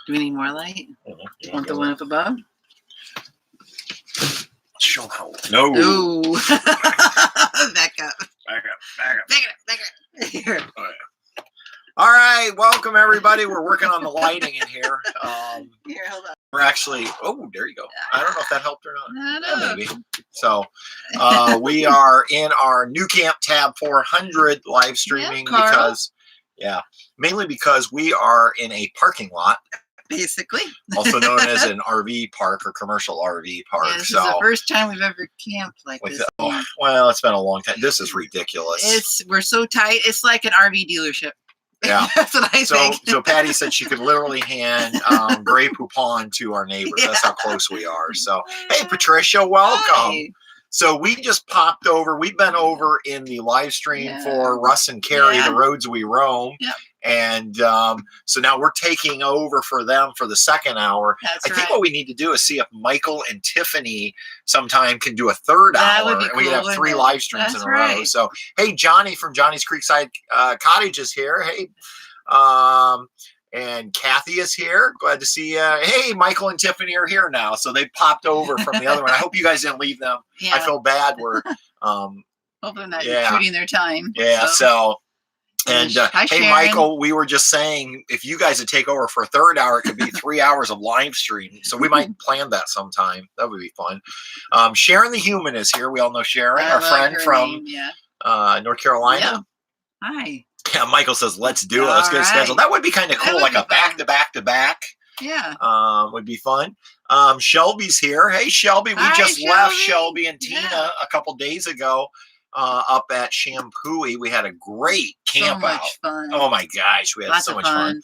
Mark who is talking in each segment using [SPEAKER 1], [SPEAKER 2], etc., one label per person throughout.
[SPEAKER 1] Do we need more light?
[SPEAKER 2] Mm-hmm.
[SPEAKER 1] Want the one up above?
[SPEAKER 2] Show them how. No.
[SPEAKER 1] No. Back up.
[SPEAKER 2] Back up.
[SPEAKER 1] Back up. Here.
[SPEAKER 2] Oh, yeah. All right, welcome everybody. We're working on the lighting in here.
[SPEAKER 1] Here, hold on.
[SPEAKER 2] We're actually. Oh, there you go. I don't know if that helped or not.
[SPEAKER 1] No.
[SPEAKER 2] Maybe. So, we are in our New Camp Tab 400 live streaming mainly because we are in a parking lot.
[SPEAKER 1] Basically.
[SPEAKER 2] Also known as an RV park or commercial RV park.
[SPEAKER 1] Yeah, this is the first time we've ever camped like this.
[SPEAKER 2] Well, it's been a long time. This is ridiculous.
[SPEAKER 1] We're so tight. It's like an RV dealership.
[SPEAKER 2] Yeah.
[SPEAKER 1] That's what I think.
[SPEAKER 2] So Patty said she could literally hand Grey Poupon to our neighbors. Yeah. That's how close we are. So, hey, Patricia, welcome. Hi. So we just popped over. We've been over in the live stream for Russ and Carrie, The Roads We Roam. Yep. And so now we're taking over for them for the second hour. I think what we need to do is see if Michael and Tiffany sometime can do a third hour.
[SPEAKER 1] Would be
[SPEAKER 2] and
[SPEAKER 1] cool,
[SPEAKER 2] we can have 3 live streams in a row. So, hey, Johnny from Johnny's Creekside Cottage is here. Hey, and Kathy is here. Glad to see you. Hey, Michael and Tiffany are here now. So they popped over from the other one. I hope you guys didn't leave them. Yeah. I feel bad. We're
[SPEAKER 1] hopefully not intruding their time.
[SPEAKER 2] Yeah, so and
[SPEAKER 1] hi,
[SPEAKER 2] hey,
[SPEAKER 1] Sharon.
[SPEAKER 2] Michael, we were just saying if you guys would take over for a third hour, it could be 3 hours of live streaming. So we might plan that sometime. That would be fun. Sharon the Human is here. We all know Sharon, our friend from North Carolina.
[SPEAKER 1] Yeah. Hi.
[SPEAKER 2] Yeah, Michael says, let's do it. Let's get it scheduled. That would be kind of cool, like a back-to-back-to-back.
[SPEAKER 1] Yeah.
[SPEAKER 2] Would be fun. Shelby's here. Hey, Shelby. We just left Shelby and Tina a couple days ago up at Shampooey. We had a great camp out.
[SPEAKER 1] Fun.
[SPEAKER 2] Oh, my gosh. We had so much fun.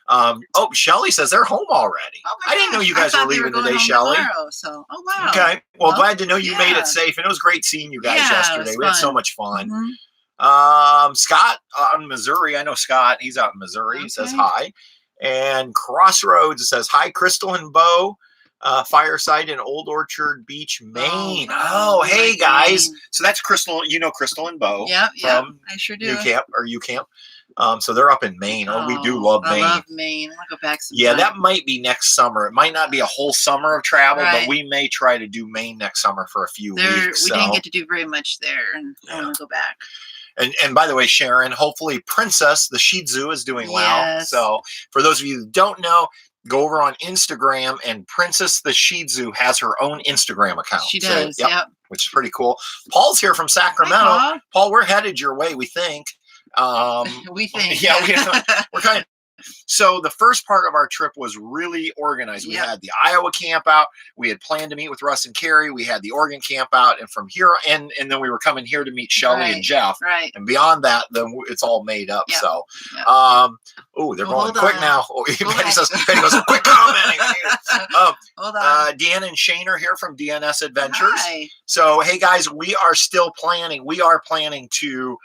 [SPEAKER 2] Oh, Shelly says they're home already. Oh I didn't know you guys were leaving today, Shelly.
[SPEAKER 1] So. Oh, wow.
[SPEAKER 2] Okay. Well, glad to know you made it safe. And it was great seeing you guys yesterday. We had so much fun. Scott in Missouri. I know Scott. He's out in Missouri. He says hi. And Crossroads says hi, Crystal and Bo. Fireside in Old Orchard Beach, Maine. Oh, hey guys. So that's Crystal. You know Crystal and Bo.
[SPEAKER 1] Yeah, I sure do.
[SPEAKER 2] U Camp. So they're up in Maine. Oh, we do love Maine.
[SPEAKER 1] I love Maine. I'll go back sometime.
[SPEAKER 2] Yeah, that might be next summer. It might not be a whole summer of travel, but we may try to do Maine next summer for a few weeks.
[SPEAKER 1] We didn't get to do very much there, and I want to go back.
[SPEAKER 2] And by the way, Sharon, hopefully Princess, the Shih Tzu, is doing well. So for those of you who don't know, go over on Instagram, and Princess the Shih Tzu has her own Instagram account.
[SPEAKER 1] She does,
[SPEAKER 2] which is pretty cool. Paul's here from Sacramento.
[SPEAKER 1] Hi,
[SPEAKER 2] Paul, we're headed your way, we think.
[SPEAKER 1] We think.
[SPEAKER 2] Yeah, we're kind of. So the first part of our trip was really organized. We had the Iowa camp out. We had planned to meet with Russ and Carrie. We had the Oregon camp out. And from here, and then we were coming here to meet Shelly and Jeff.
[SPEAKER 1] Right.
[SPEAKER 2] And beyond that, then it's all made up.
[SPEAKER 1] Yep.
[SPEAKER 2] So, they're going
[SPEAKER 1] hold
[SPEAKER 2] quick
[SPEAKER 1] on.
[SPEAKER 2] now. Penny goes, quick commenting.
[SPEAKER 1] Hold on.
[SPEAKER 2] Deanna and Shane are here from DNS Adventures.
[SPEAKER 1] Hi.
[SPEAKER 2] So, hey guys, we are still planning. We are planning to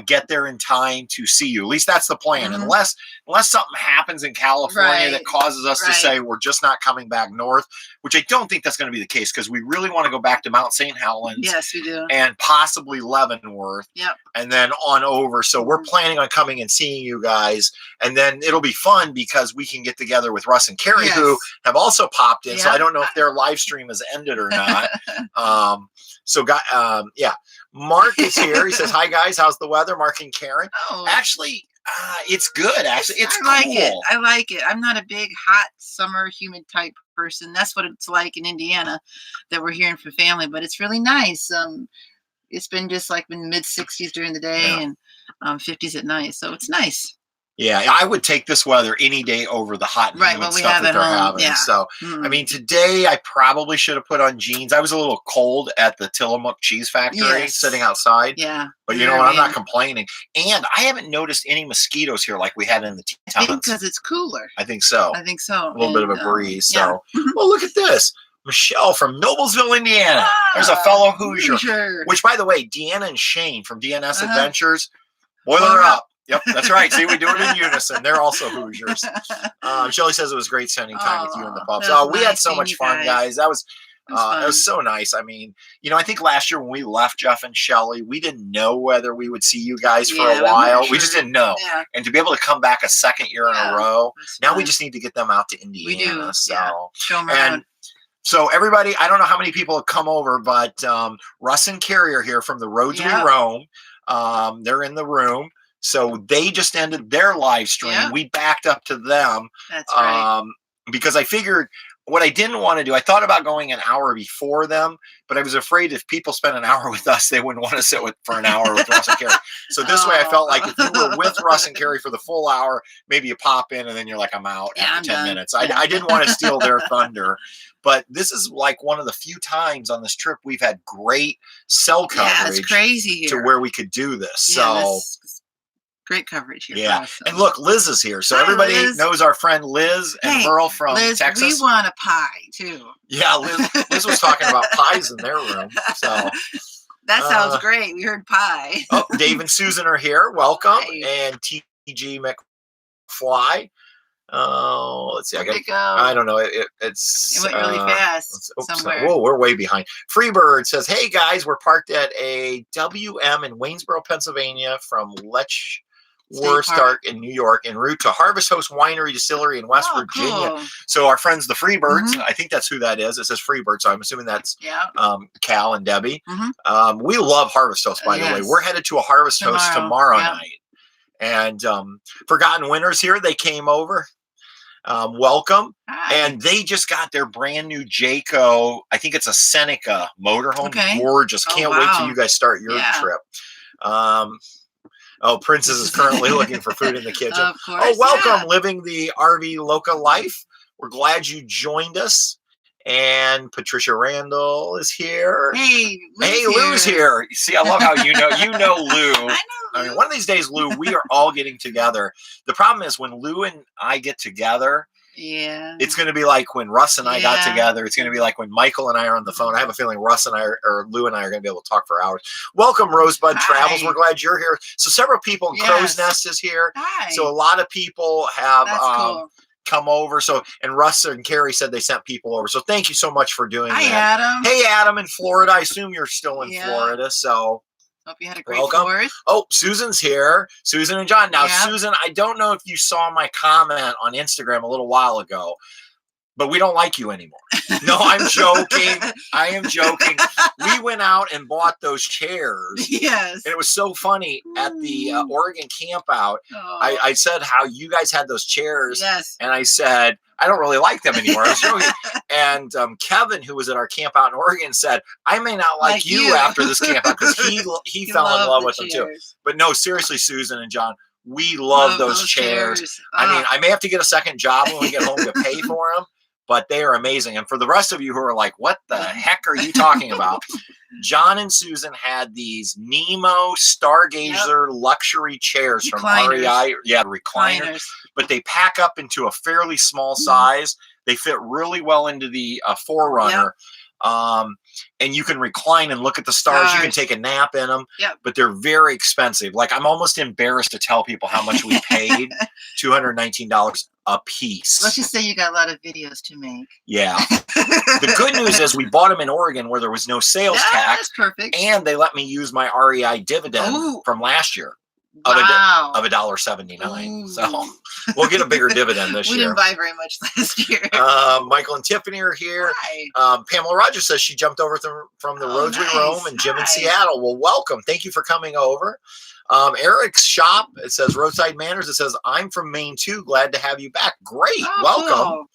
[SPEAKER 2] get there in time to see you. At least that's the plan. Unless something happens in California that causes us to say we're just not coming back north, which I don't think that's going to be the case, because we really want to go back to Mount St. Helens.
[SPEAKER 1] Yes, we do.
[SPEAKER 2] And possibly Leavenworth.
[SPEAKER 1] Yep.
[SPEAKER 2] And then on over. So we're planning on coming and seeing you guys. And then it'll be fun because we can get together with Russ and Carrie, who have also popped in. So I don't know if their live stream has ended or not. Mark is here. He says, hi guys, how's the weather? Mark and Karen. Actually, it's good. Actually, it's cool.
[SPEAKER 1] I like it. I'm not a big hot summer humid type person. That's what it's like in Indiana that we're hearing from family, but it's really nice. It's been just like in mid 60s during the day and 50s at night. So it's nice.
[SPEAKER 2] Yeah, I would take this weather any day over the hot and humid stuff that they're having.
[SPEAKER 1] Yeah.
[SPEAKER 2] So, I mean, today I probably should have put on jeans. I was a little cold at the Tillamook cheese factory sitting outside.
[SPEAKER 1] Yeah.
[SPEAKER 2] But you know what? I'm not complaining. And I haven't noticed any mosquitoes here like we had in the
[SPEAKER 1] I think because it's cooler.
[SPEAKER 2] I think so.
[SPEAKER 1] A little
[SPEAKER 2] bit of a breeze. So, well, look at this. Michelle from Noblesville, Indiana. There's a fellow Hoosier. Which, by the way, Deanna and Shane from DNS Adventures, boiler up. Yep, that's right. See, we do it in unison. They're also Hoosiers. Shelly says it was great spending time with you and the pups. We had so much fun, guys. That was
[SPEAKER 1] It was fun.
[SPEAKER 2] It was so nice. I mean, I think last year when we left Jeff and Shelly, we didn't know whether we would see you guys for a while. We just didn't know.
[SPEAKER 1] Yeah.
[SPEAKER 2] And to be able to come back a second year in a row, now we just need to get them out to Indiana.
[SPEAKER 1] We do.
[SPEAKER 2] So,
[SPEAKER 1] show them around.
[SPEAKER 2] So everybody, I don't know how many people have come over, but Russ and Carrie are here from the Roads We Roam. They're in the room. So they just ended their live stream.
[SPEAKER 1] Yeah.
[SPEAKER 2] We backed up to them.
[SPEAKER 1] That's right.
[SPEAKER 2] Because I figured what I didn't want to do, I thought about going an hour before them, but I was afraid if people spent an hour with us, they wouldn't want to sit for an hour with Russ and Carrie. So this way I felt like if you were with Russ and Carrie for the full hour, maybe you pop in and then you're like, I'm out after 10 minutes. I didn't want to steal their thunder. But this is like one of the few times on this trip we've had great cell coverage.
[SPEAKER 1] It's crazy here.
[SPEAKER 2] To where we could do this.
[SPEAKER 1] Yeah,
[SPEAKER 2] so
[SPEAKER 1] great coverage here.
[SPEAKER 2] Yeah. And look, Liz is here. So everybody knows our friend Liz and Merle from Texas.
[SPEAKER 1] We want a pie too.
[SPEAKER 2] Yeah, Liz was talking about pies in their room. So
[SPEAKER 1] that sounds great. We heard pie.
[SPEAKER 2] Oh, Dave and Susan are here. Welcome. Hi. And TG McFly. Oh, let's see. I don't know. It
[SPEAKER 1] went really fast. Somewhere.
[SPEAKER 2] Whoa, we're way behind. Freebird says, "Hey guys, we're parked at a WM in Waynesboro, Pennsylvania, from Letchworth in New York, en route to Harvest Host Winery Distillery in West Virginia."
[SPEAKER 1] Cool.
[SPEAKER 2] So our friends, the Freebirds, I think that's who that is. It says Freebird, so I'm assuming that's Cal and Debbie. We love Harvest Host, by the way. We're headed to a Harvest Host tomorrow night. And Forgotten Winners here. They came over. Welcome.
[SPEAKER 1] Hi.
[SPEAKER 2] And they just got their brand new Jayco, I think it's a Seneca motorhome.
[SPEAKER 1] Okay.
[SPEAKER 2] Gorgeous. Can't wait till you guys start your trip. Princess is currently looking for food in the kitchen.
[SPEAKER 1] Of course,
[SPEAKER 2] welcome. Living the RV Loca life. We're glad you joined us. And Patricia Randall is here.
[SPEAKER 1] Hey,
[SPEAKER 2] Lou's here. See, I love how you know Lou.
[SPEAKER 1] I know Lou.
[SPEAKER 2] I mean, one of these days, Lou, we are all getting together. The problem is when Lou and I get together, it's going to be like when Russ and I got together. It's going to be like when Michael and I are on the phone. I have a feeling Russ and I or Lou and I are going to be able to talk for hours. Welcome, Rosebud Travels. We're glad you're here. So several people, Crow's Nest is here.
[SPEAKER 1] Hi.
[SPEAKER 2] So a lot of people have
[SPEAKER 1] cool.
[SPEAKER 2] come over. So, and Russ and Carrie said they sent people over. So thank you so much for doing that.
[SPEAKER 1] Adam.
[SPEAKER 2] Hey, Adam in Florida. I assume you're still in Florida. So
[SPEAKER 1] hope you had a great Fourth.
[SPEAKER 2] Oh, Susan's here. Susan and John. Now, Susan, I don't know if you saw my comment on Instagram a little while ago, but we don't like you anymore. No, I'm joking. I am joking. We went out and bought those chairs.
[SPEAKER 1] Yes.
[SPEAKER 2] And it was so funny at the Oregon camp out. I said how you guys had those chairs.
[SPEAKER 1] Yes.
[SPEAKER 2] And I said, I don't really like them anymore. I was joking. And Kevin, who was at our camp out in Oregon, said, I may not like you after this camp out because he fell in love with them too. But no, seriously, Susan and John, we love those chairs. I mean, I may have to get a second job when we get home to pay for them. But they are amazing. And for the rest of you who are like, what the heck are you talking about? John and Susan had these Nemo Stargazer luxury chairs from REI. Yeah, recliners. But they pack up into a fairly small size. They fit really well into the Forerunner. And you can recline and look at the stars. You can take a nap in them. But they're very expensive. Like, I'm almost embarrassed to tell people how much we paid. $219 a piece.
[SPEAKER 1] Let's just say you got a lot of videos to make.
[SPEAKER 2] Yeah. The good news is we bought them in Oregon where there was no sales tax.
[SPEAKER 1] That's perfect.
[SPEAKER 2] And they let me use my REI dividend from last year. Of $1.79. So we'll get a bigger dividend this year.
[SPEAKER 1] We didn't buy very much last year.
[SPEAKER 2] Michael and Tiffany are here.
[SPEAKER 1] Hi.
[SPEAKER 2] Pamela Rogers says she jumped over from the Roads We Roam, and Jim in Seattle. Well, welcome. Thank you for coming over. Eric's shop, it says Roadside Manners. It says, I'm from Maine too. Glad to have you back. Great. Welcome.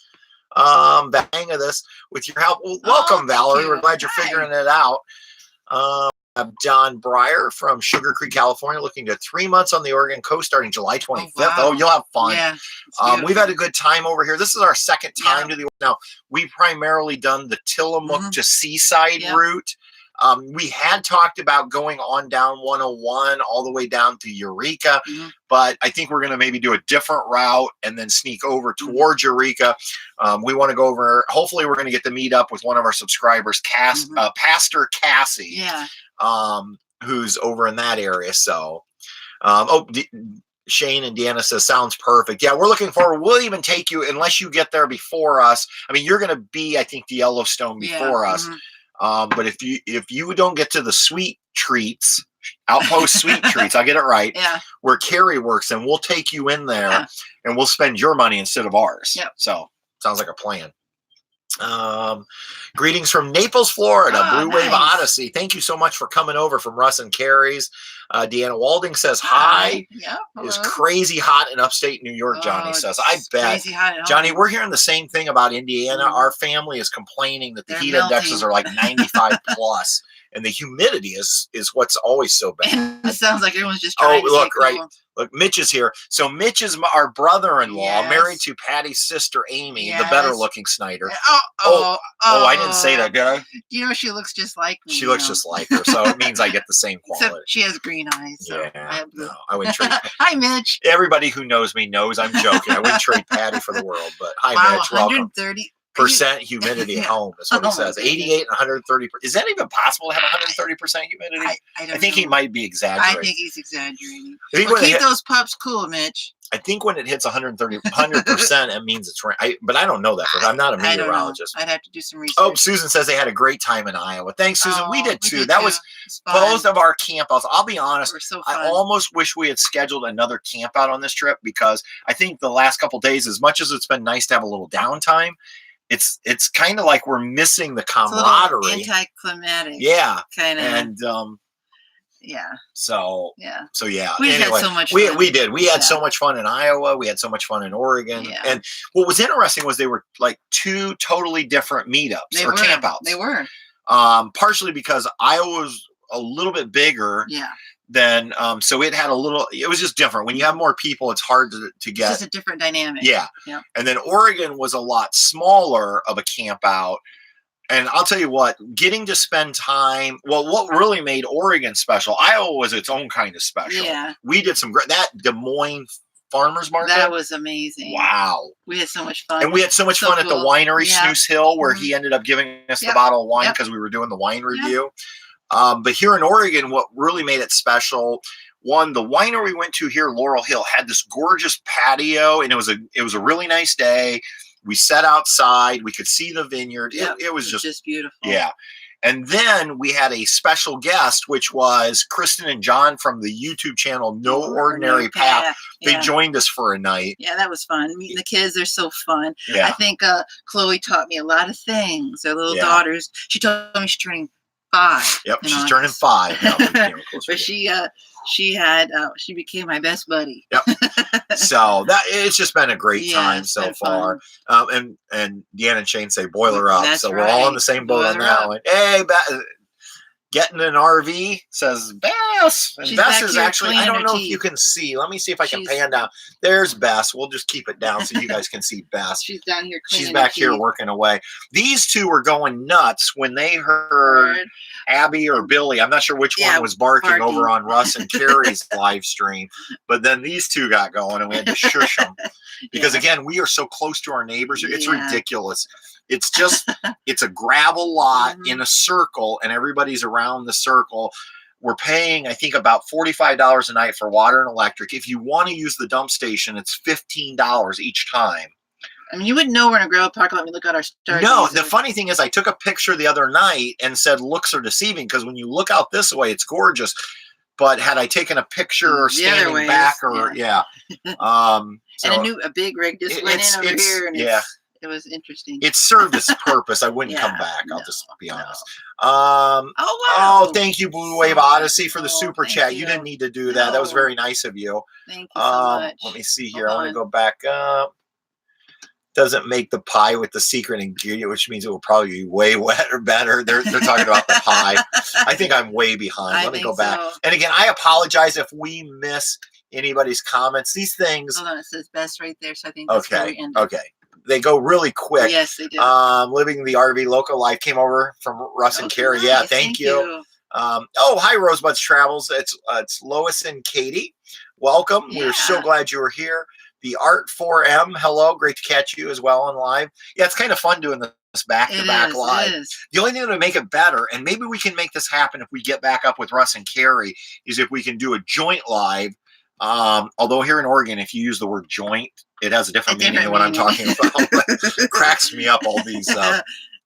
[SPEAKER 1] Cool.
[SPEAKER 2] The hang of this with your help. Well, welcome, Valerie. We're glad you're figuring it out. John Breyer from Sugar Creek, California, looking to 3 months on the Oregon coast starting July 25th. Oh, you'll have fun.
[SPEAKER 1] Yeah,
[SPEAKER 2] we've had a good time over here. This is our second time to the now. We've primarily done the Tillamook to Seaside route. We had talked about going on down 101 all the way down to Eureka, but I think we're going to maybe do a different route and then sneak over towards Eureka. We want to go over. Hopefully, we're going to get to meet up with one of our subscribers, Pastor Cassie, who's over in that area. So, Shane and Deanna says, sounds perfect. Yeah, we're looking forward. We'll even take you, unless you get there before us. I mean, you're going to be, I think, the Yellowstone before us. But if you don't get to the sweet treats, Outpost Sweet Treats, I get it right, where Carrie works, and we'll take you in there, and we'll spend your money instead of ours. So sounds like a plan. Greetings from Naples, Florida. Blue Wave Odyssey. Thank you so much for coming over from Russ and Carrie's. Deanna Walding says hi. It's crazy hot in upstate New York, Johnny says. I bet. Johnny, we're hearing the same thing about Indiana. Our family is complaining that the heat indexes are like 95 plus, and the humidity is what's always so bad.
[SPEAKER 1] And it sounds like everyone's just trying to
[SPEAKER 2] look,
[SPEAKER 1] stay cool.
[SPEAKER 2] Look, Mitch is here. So Mitch is our brother-in-law, married to Patty's sister, Amy, the better-looking Snyder. I didn't say that, did I?
[SPEAKER 1] You know, she looks just like me.
[SPEAKER 2] She looks just like her, so it means I get the same quality.
[SPEAKER 1] Except she has green eyes. So I have blue.
[SPEAKER 2] No, I wouldn't trade.
[SPEAKER 1] Hi, Mitch.
[SPEAKER 2] Everybody who knows me knows I'm joking. I wouldn't trade Patty for the world, but hi, Mitch. Welcome. 130% humidity at home is what he says. 88 and 130. Is that even possible to have 130% humidity? I think he might be exaggerating.
[SPEAKER 1] I think he's exaggerating. Keep those pups cool, Mitch.
[SPEAKER 2] I think when it hits 100%, it means it's right. But I don't know that. I'm not a meteorologist.
[SPEAKER 1] I'd have to do some research.
[SPEAKER 2] Oh, Susan says they had a great time in Iowa. Thanks, Susan. We did too. That was both of our campouts. I'll be honest. I almost wish we had scheduled another campout on this trip, because I think the last couple of days, as much as it's been nice to have a little downtime, it's kind of like we're missing the camaraderie.
[SPEAKER 1] Anticlimactic.
[SPEAKER 2] Yeah.
[SPEAKER 1] Kind of.
[SPEAKER 2] And So
[SPEAKER 1] we had so much fun.
[SPEAKER 2] We did. We had so much fun in Iowa. We had so much fun in Oregon. And what was interesting was they were like two totally different meetups or campouts.
[SPEAKER 1] They were.
[SPEAKER 2] Partially because Iowa was a little bit bigger. Then so it was just different. When you have more people, it's hard to get.
[SPEAKER 1] It's just a different dynamic.
[SPEAKER 2] Yeah. And then Oregon was a lot smaller of a camp out. And I'll tell you what, getting to spend time, what really made Oregon special, Iowa was its own kind of special. We did some great, that Des Moines Farmers Market.
[SPEAKER 1] That was amazing.
[SPEAKER 2] Wow.
[SPEAKER 1] We had so much fun.
[SPEAKER 2] And we had so much fun at the winery, Snooze Hill, where he ended up giving us the bottle of wine because we were doing the wine review. But here in Oregon, what really made it special, one, the winery we went to here, Laurel Hill, had this gorgeous patio, and it was a really nice day. We sat outside. We could see the vineyard. It was just
[SPEAKER 1] beautiful.
[SPEAKER 2] Yeah. And then we had a special guest, which was Kristen and John from the YouTube channel No Ordinary Path. They joined us for a night.
[SPEAKER 1] Yeah, that was fun. Meeting the kids, they're so fun.
[SPEAKER 2] Yeah.
[SPEAKER 1] I think Chloe taught me a lot of things. Their little daughters. She told me she's turning 5.
[SPEAKER 2] Yep, she's turning 5 now.
[SPEAKER 1] But she became my best buddy.
[SPEAKER 2] Yep. So it's just been a great time so far. And Deanna and Shane say boiler up.
[SPEAKER 1] That's
[SPEAKER 2] we're all in the same boat on that one. Hey, getting an RV says Bess. And Bess is actually, I don't know if you can see. Let me see if I can pan down. There's Bess. We'll just keep it down so you guys can see Bess.
[SPEAKER 1] She's down here cleaning.
[SPEAKER 2] She's back here working away. These two were going nuts when they heard Abby or Billy. I'm not sure which one was barking over on Russ and Carrie's live stream. But then these two got going and we had to shush them. Because again, we are so close to our neighbors. It's ridiculous. It's just, it's a gravel lot in a circle, and everybody's around the circle. We're paying, I think, about $45 a night for water and electric. If you want to use the dump station, it's $15 each time.
[SPEAKER 1] I mean, you wouldn't know we're in a gravel park. Let me look at our stars.
[SPEAKER 2] No, the funny thing is I took a picture the other night and said looks are deceiving, because when you look out this way, it's gorgeous. But had I taken a picture standing back
[SPEAKER 1] and a big rig just went in over here. And it was interesting.
[SPEAKER 2] It served its purpose. I wouldn't come back. I'll just be honest.
[SPEAKER 1] Wow.
[SPEAKER 2] Oh, thank you, Blue Wave Odyssey, for the super chat. You didn't need to do that. That was very nice of you.
[SPEAKER 1] Thank you so much.
[SPEAKER 2] Let me see here. I want to go back up. Doesn't make the pie with the secret ingredient, which means it will probably be way wetter, better. They're talking about the pie. I think I'm way behind. Let me go back. And again, I apologize if we miss anybody's comments. These things.
[SPEAKER 1] Hold on, it says best right there. So I think that's where we ended.
[SPEAKER 2] Okay. They go really quick.
[SPEAKER 1] Yes, they do.
[SPEAKER 2] Living the RV local life came over from Russ and Carrie.
[SPEAKER 1] Nice.
[SPEAKER 2] Yeah, thank you. Hi, Rosebuds Travels. It's Lois and Katie. Welcome.
[SPEAKER 1] Yeah.
[SPEAKER 2] We're so glad you were here. The Art 4M. Hello. Great to catch you as well on live. Yeah, it's kind of fun doing this back-to-back live. The only thing that would make it better, and maybe we can make this happen if we get back up with Russ and Carrie, is if we can do a joint live Although here in Oregon, if you use the word joint, it has a different meaning than what I'm talking about. It cracks me up, all these.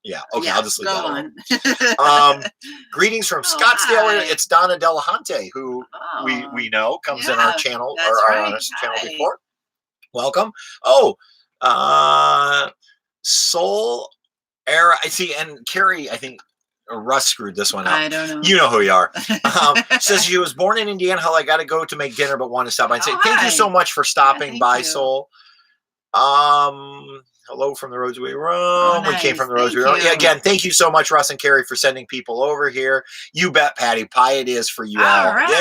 [SPEAKER 2] Yeah, okay, yeah, I'll just leave that alone. Greetings from Scottsdale. Hi. It's Donna Delahunty, who we know comes in our channel or on our channel before. Welcome. Oh, Soul Era. I see, and Carrie, I think Russ screwed this one up.
[SPEAKER 1] I don't know.
[SPEAKER 2] You know who you are. Says she was born in Indiana. I got to go to make dinner, but want to stop by and say thank you so much for stopping by, Soul. Hello from the roads we roam. Oh, nice. We came from the roads we roam. Yeah, again, thank you so much, Russ and Carrie, for sending people over here. You bet, Patty Pie, it is for you all.
[SPEAKER 1] Right.
[SPEAKER 2] Yay.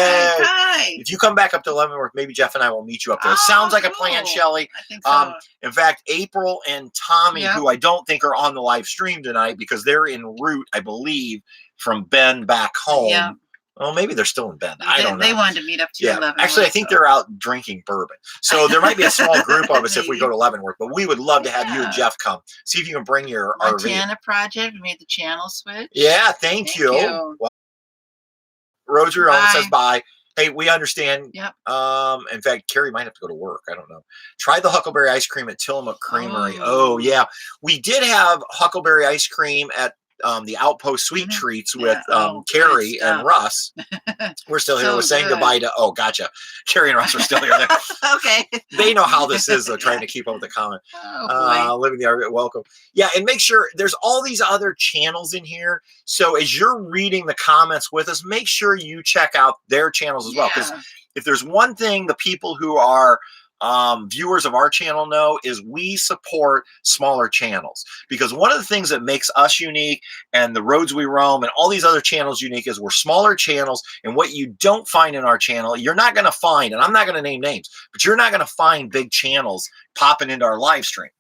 [SPEAKER 1] Hi.
[SPEAKER 2] If you come back up to Leavenworth, maybe Jeff and I will meet you up there. It sounds like a plan, Shelly.
[SPEAKER 1] I think so.
[SPEAKER 2] In fact, April and Tommy, who I don't think are on the live stream tonight because they're en route, I believe, from Bend back home. Yeah. Well, maybe they're still in Bend. I don't know.
[SPEAKER 1] They wanted to meet up to Leavenworth.
[SPEAKER 2] Actually, I think they're out drinking bourbon. So there might be a small group of us if we go to Leavenworth. But we would love to have you and Jeff come. See if you can bring your RV.
[SPEAKER 1] Montana Project. We made the channel switch.
[SPEAKER 2] Yeah, thank you. Well, Roger says bye. Hey, we understand.
[SPEAKER 1] Yep.
[SPEAKER 2] In fact, Carrie might have to go to work. I don't know. Try the Huckleberry ice cream at Tillamook Creamery. Oh, yeah. We did have Huckleberry ice cream at the Outpost Sweet Treats with Carrie and Russ. We're still here. We're saying goodbye to, gotcha. Carrie and Russ are still here.
[SPEAKER 1] Okay.
[SPEAKER 2] They know how this is, though, trying to keep up with the comment. Living the RV, welcome. Yeah, and make sure there's all these other channels in here. So as you're reading the comments with us, make sure you check out their channels as well. Because if there's one thing the people who are viewers of our channel know is we support smaller channels, because one of the things that makes us unique and the roads we roam and all these other channels unique is we're smaller channels, and what you don't find in our channel, you're not going to find, and I'm not going to name names, but you're not going to find big channels popping into our live stream.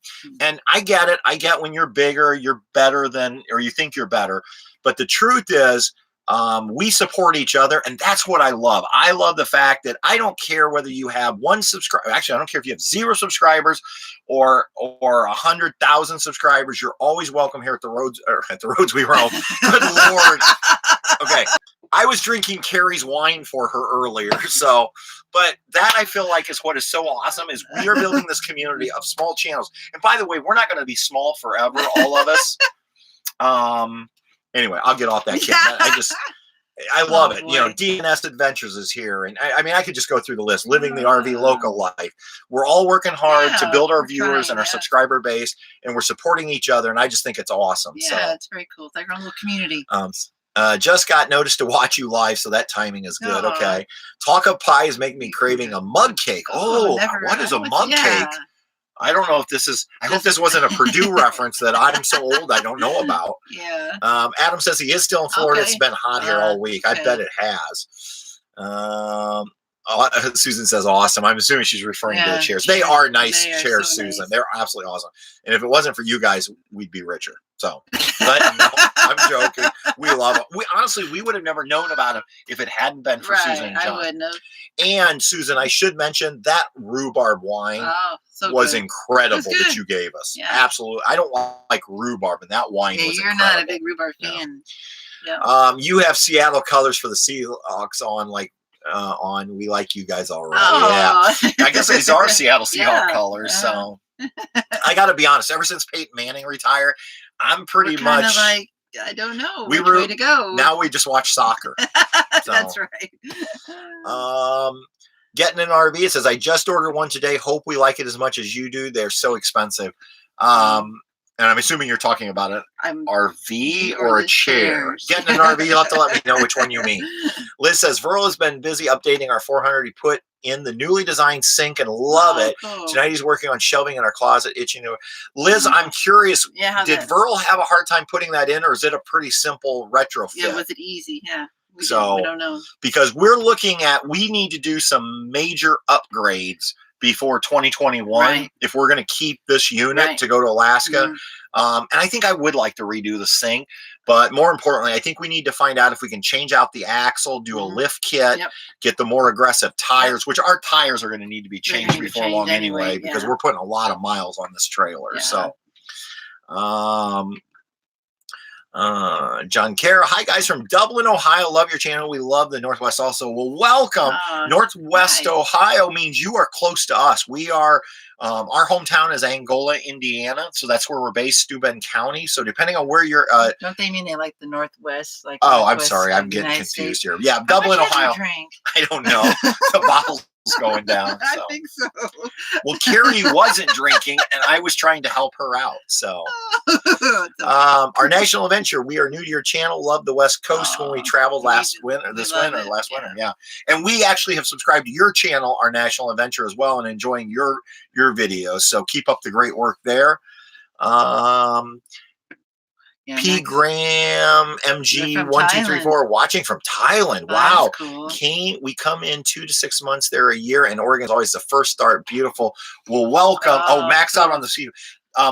[SPEAKER 2] And I get it. I get when you're bigger, you're better than, or you think you're better. But the truth is, we support each other, and that's what I love. I love the fact that I don't care whether you have one subscriber. Actually, I don't care if you have 0 subscribers or 100,000 subscribers. You're always welcome here at the roads, or at the roads we roam. Good Lord. Okay, I was drinking Carrie's wine for her earlier, so. But that I feel like is what is so awesome is we are building this community of small channels. And by the way, we're not going to be small forever, all of us. Anyway, I'll get off that kick. I love it. Boy. You know, DNS Adventures is here. And I mean, I could just go through the list. Living the RV local life. We're all working hard to build our viewers and our subscriber base, and we're supporting each other. And I just think it's awesome.
[SPEAKER 1] Yeah, it's very cool. It's like our little community.
[SPEAKER 2] Just got noticed to watch you live, so that timing is good. Okay. Talk of pies make me craving a mug cake. What is a mug cake? I don't know if this is, I hope this wasn't a Purdue reference that I'm so old I don't know about.
[SPEAKER 1] Yeah.
[SPEAKER 2] Adam says he is still in Florida. It's been hot here all week. I bet it has. Susan says awesome. I'm assuming she's referring to the chairs. They are nice chairs, so Susan. Nice. They're absolutely awesome. And if it wasn't for you guys, we'd be richer. So, but no, I'm joking. We love them. We would have never known about them if it hadn't been for Susan and John.
[SPEAKER 1] I wouldn't have.
[SPEAKER 2] And Susan, I should mention that rhubarb wine was incredible that you gave us. Yeah. Absolutely. I don't like rhubarb, and that wine was
[SPEAKER 1] you're
[SPEAKER 2] incredible.
[SPEAKER 1] Not a big rhubarb fan.
[SPEAKER 2] Yeah. You have Seattle colors for the Seahawks on, on We Like You Guys Already. Yeah. I guess these are Seattle Seahawks colors. So I got to be honest, ever since Peyton Manning retired, I'm pretty much
[SPEAKER 1] like, I don't know which way to go.
[SPEAKER 2] Now we just watch soccer. So,
[SPEAKER 1] that's right.
[SPEAKER 2] Getting an RV, it says, I just ordered one today. Hope we like it as much as you do. They're so expensive. And I'm assuming you're talking about an RV or a chair. Getting an RV, you'll have to let me know which one you mean. Liz says, Verl has been busy updating our 400. He put in the newly designed sink and love it. Cool. Tonight he's working on shelving in our closet, itching to. Liz, I'm curious, did Verl have a hard time putting that in, or is it a pretty simple retrofit?
[SPEAKER 1] Yeah, was it easy? Yeah. We don't know.
[SPEAKER 2] Because we're looking at, we need to do some major upgrades before 2021 if we're going to keep this unit to go to Alaska. And I think I would like to redo the sink, but more importantly, I think we need to find out if we can change out the axle, do a lift kit, get the more aggressive tires, which our tires are going to need to be changed before long anyway, because we're putting a lot of miles on this trailer. So John Kara, hi guys from Dublin, Ohio. Love your channel. We love the Northwest also. Well, welcome. Northwest Ohio means you are close to us. We are, our hometown is Angola, Indiana. So that's where we're based, Steuben County. So depending on where you're,
[SPEAKER 1] don't they mean they like the Northwest? Like
[SPEAKER 2] oh,
[SPEAKER 1] Northwest,
[SPEAKER 2] I'm sorry. I'm getting confused here. Yeah, Dublin, Ohio. I don't know. The bottle's going down. So.
[SPEAKER 1] I think so.
[SPEAKER 2] Well, Carrie wasn't drinking, and I was trying to help her out. So, our national adventure. We are new to your channel. Love the West Coast when we traveled last winter. Yeah. And we actually have subscribed to your channel, our national adventure, as well, and enjoying your videos. So keep up the great work there. P. Graham MG 1234 watching from Thailand. Wow.
[SPEAKER 1] Cool.
[SPEAKER 2] We come in 2 to 6 months there a year, and Oregon's always the first start. Beautiful. Well, welcome. Max out on the seafood.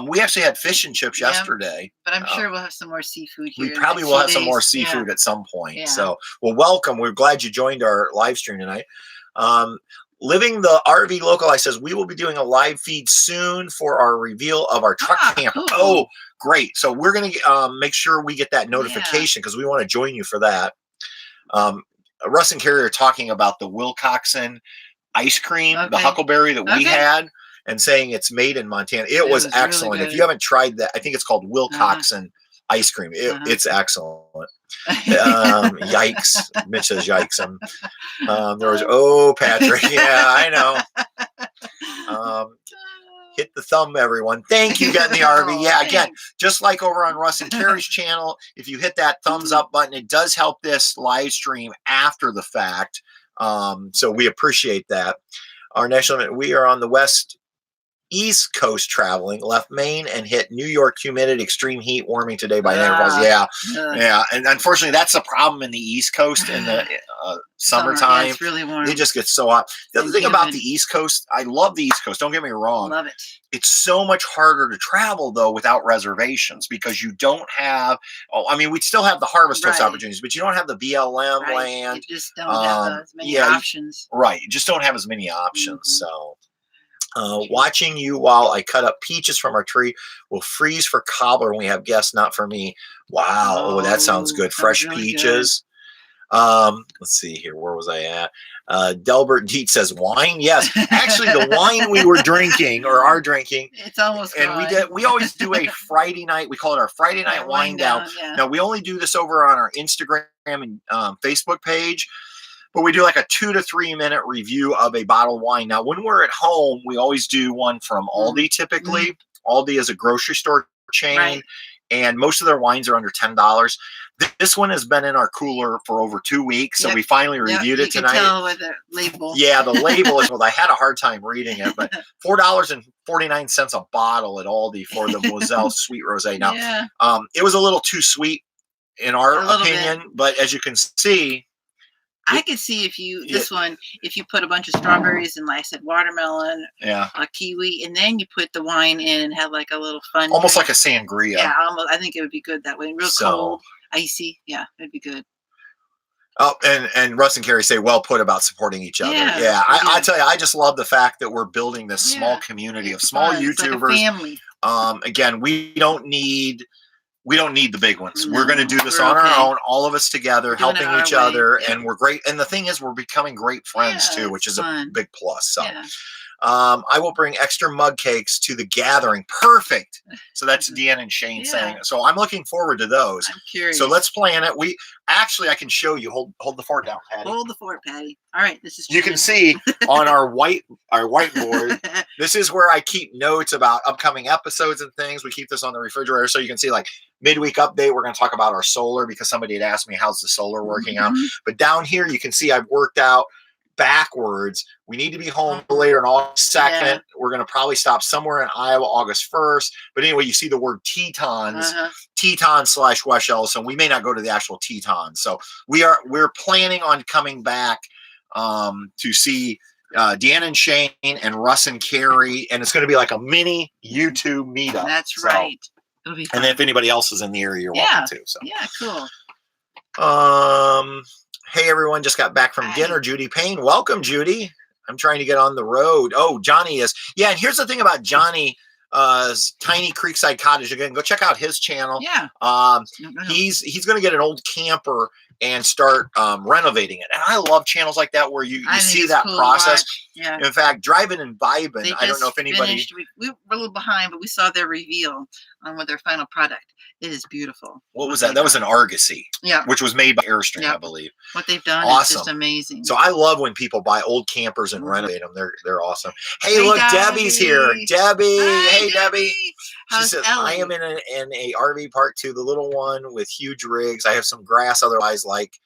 [SPEAKER 2] We actually had fish and chips yesterday.
[SPEAKER 1] But I'm sure we'll have some more seafood here.
[SPEAKER 2] We probably will have some more seafood at some point. Yeah. So, well, welcome. We're glad you joined our live stream tonight. Living the RV Local, I says, we will be doing a live feed soon for our reveal of our truck camper. Cool. Oh, great. So we're going to make sure we get that notification because we want to join you for that. Russ and Carrie are talking about the Wilcoxon ice cream, the Huckleberry that we had, and saying it's made in Montana. It was excellent. Really, if you haven't tried that, I think it's called Wilcoxon ice cream. It's excellent. Yikes. Mitch says yikes. There was, Patrick. Yeah, I know. Hit the thumb, everyone. Thank you, Getting the RV. Yeah, again, just like over on Russ and Carrie's channel, if you hit that thumbs up button, it does help this live stream after the fact. So we appreciate that. Our national, we are on the East Coast traveling, left Maine and hit New York. Humidity, extreme heat, warming today by Niagara Falls. Yeah. And unfortunately, that's the problem in the East Coast in the summertime.
[SPEAKER 1] It's really warm.
[SPEAKER 2] It just gets so hot. The other thing about the East Coast, I love the East Coast. Don't get me wrong.
[SPEAKER 1] Love it.
[SPEAKER 2] It's so much harder to travel though without reservations because you don't have. We still have the Harvest Toast opportunities, but you don't have the BLM land.
[SPEAKER 1] You just don't have as many options.
[SPEAKER 2] Right. You just don't have as many options. So. Watching you while I cut up peaches from our tree will freeze for cobbler when we have guests, not for me. Wow. That sounds good. Fresh really peaches. Good. Let's see here. Where was I at? Delbert Dietz says wine. Yes. Actually, the wine we were drinking or are drinking.
[SPEAKER 1] It's almost
[SPEAKER 2] and we always do a Friday night. We call it our Friday night wine down. Yeah. Now, we only do this over on our Instagram and Facebook page. But we do like a 2 to 3 minute review of a bottle of wine. Now, when we're at home, we always do one from Aldi typically. Aldi is a grocery store chain, and most of their wines are under $10. This one has been in our cooler for over 2 weeks, so we finally reviewed it tonight.
[SPEAKER 1] You can tell with the label.
[SPEAKER 2] Yeah, the label is, I had a hard time reading it, but $4.49 a bottle at Aldi for the Moselle Sweet Rosé. Now, it was a little too sweet in our opinion, but as you can see,
[SPEAKER 1] I could see if you if you put a bunch of strawberries and like I said, watermelon, a kiwi, and then you put the wine in and have like a little fun,
[SPEAKER 2] almost like a sangria.
[SPEAKER 1] Yeah, almost. I think it would be good that way. Real cold, icy. Yeah, it'd be good.
[SPEAKER 2] Oh, and Russ and Carrie say well put about supporting each other. Yeah, I tell you, I just love the fact that we're building this small community of small YouTubers.
[SPEAKER 1] Like a family.
[SPEAKER 2] Again, we don't need the big ones. No, we're going to do this on our own, all of us together, helping each other, and we're great. And the thing is, we're becoming great friends too, which is a big plus. So, I will bring extra mug cakes to the gathering. Perfect. So that's Deanna and Shane saying. So I'm looking forward to those.
[SPEAKER 1] I'm curious.
[SPEAKER 2] So let's plan it. I can show you. Hold the fort down, Patty.
[SPEAKER 1] Hold the fort, Patty. All right, this is.
[SPEAKER 2] You can see on our whiteboard. This is where I keep notes about upcoming episodes and things. We keep this on the refrigerator, so you can see like midweek update. We're going to talk about our solar because somebody had asked me how's the solar working out. But down here, you can see I've worked out backwards. We need to be home later on August 2nd. We're going to probably stop somewhere in Iowa August 1st. But anyway, you see the word Tetons, Teton/West Ellison. We may not go to the actual Tetons. So we're planning on coming back to see Deanna and Shane and Russ and Carrie. And it's going to be like a mini YouTube meetup.
[SPEAKER 1] That's right. It'll be fun.
[SPEAKER 2] And then if anybody else is in the area, you're welcome to. So.
[SPEAKER 1] Yeah, cool.
[SPEAKER 2] Hey, everyone, just got back from dinner. Judy Payne. Welcome, Judy. I'm trying to get on the road. Oh, Johnny is. Yeah, and here's the thing about Johnny. Tiny Creekside Cottage. Again, go check out his channel.
[SPEAKER 1] Yeah.
[SPEAKER 2] He's going to get an old camper and start renovating it. And I love channels like that where you see that
[SPEAKER 1] cool
[SPEAKER 2] process.
[SPEAKER 1] Yeah.
[SPEAKER 2] In fact, Driving and Vibing, I don't know if anybody...
[SPEAKER 1] We were a little behind, but we saw their reveal on what their final product. It is beautiful.
[SPEAKER 2] What was that? That was an Argosy.
[SPEAKER 1] Yeah.
[SPEAKER 2] Which was made by Airstream, I believe.
[SPEAKER 1] What they've done is just amazing.
[SPEAKER 2] So I love when people buy old campers and renovate them. They're awesome. Hey, look, Debbie's here. Debbie. Hey, Debbie. She says, I am in a RV park too, the little one with huge rigs. I have some grass, otherwise like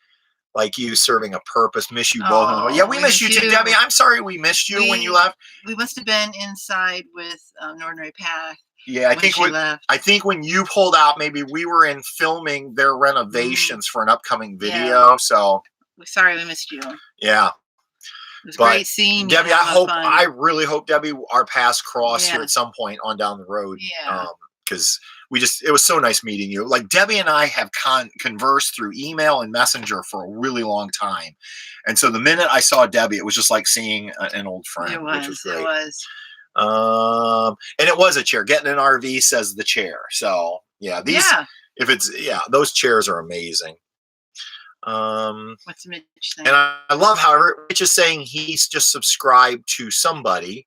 [SPEAKER 2] you, serving a purpose. Miss you both. Oh, yeah, we miss you too, Debbie. I'm sorry we missed you when you left.
[SPEAKER 1] We must have been inside with Ordinary Path.
[SPEAKER 2] Yeah, I think when you pulled out, maybe we were in filming their renovations for an upcoming video. Yeah. So
[SPEAKER 1] sorry we missed you.
[SPEAKER 2] Yeah.
[SPEAKER 1] It was great seeing you.
[SPEAKER 2] Debbie, I really hope, Debbie, our paths cross here at some point on down the road.
[SPEAKER 1] Yeah.
[SPEAKER 2] Because it was so nice meeting you. Like, Debbie and I have conversed through email and Messenger for a really long time. And so the minute I saw Debbie, it was just like seeing an old friend, which was great.
[SPEAKER 1] It was.
[SPEAKER 2] And it was a chair. Getting an RV, says the chair. So yeah, those chairs are amazing.
[SPEAKER 1] What's Mitch saying?
[SPEAKER 2] And I love how Mitch is saying he's just subscribed to somebody.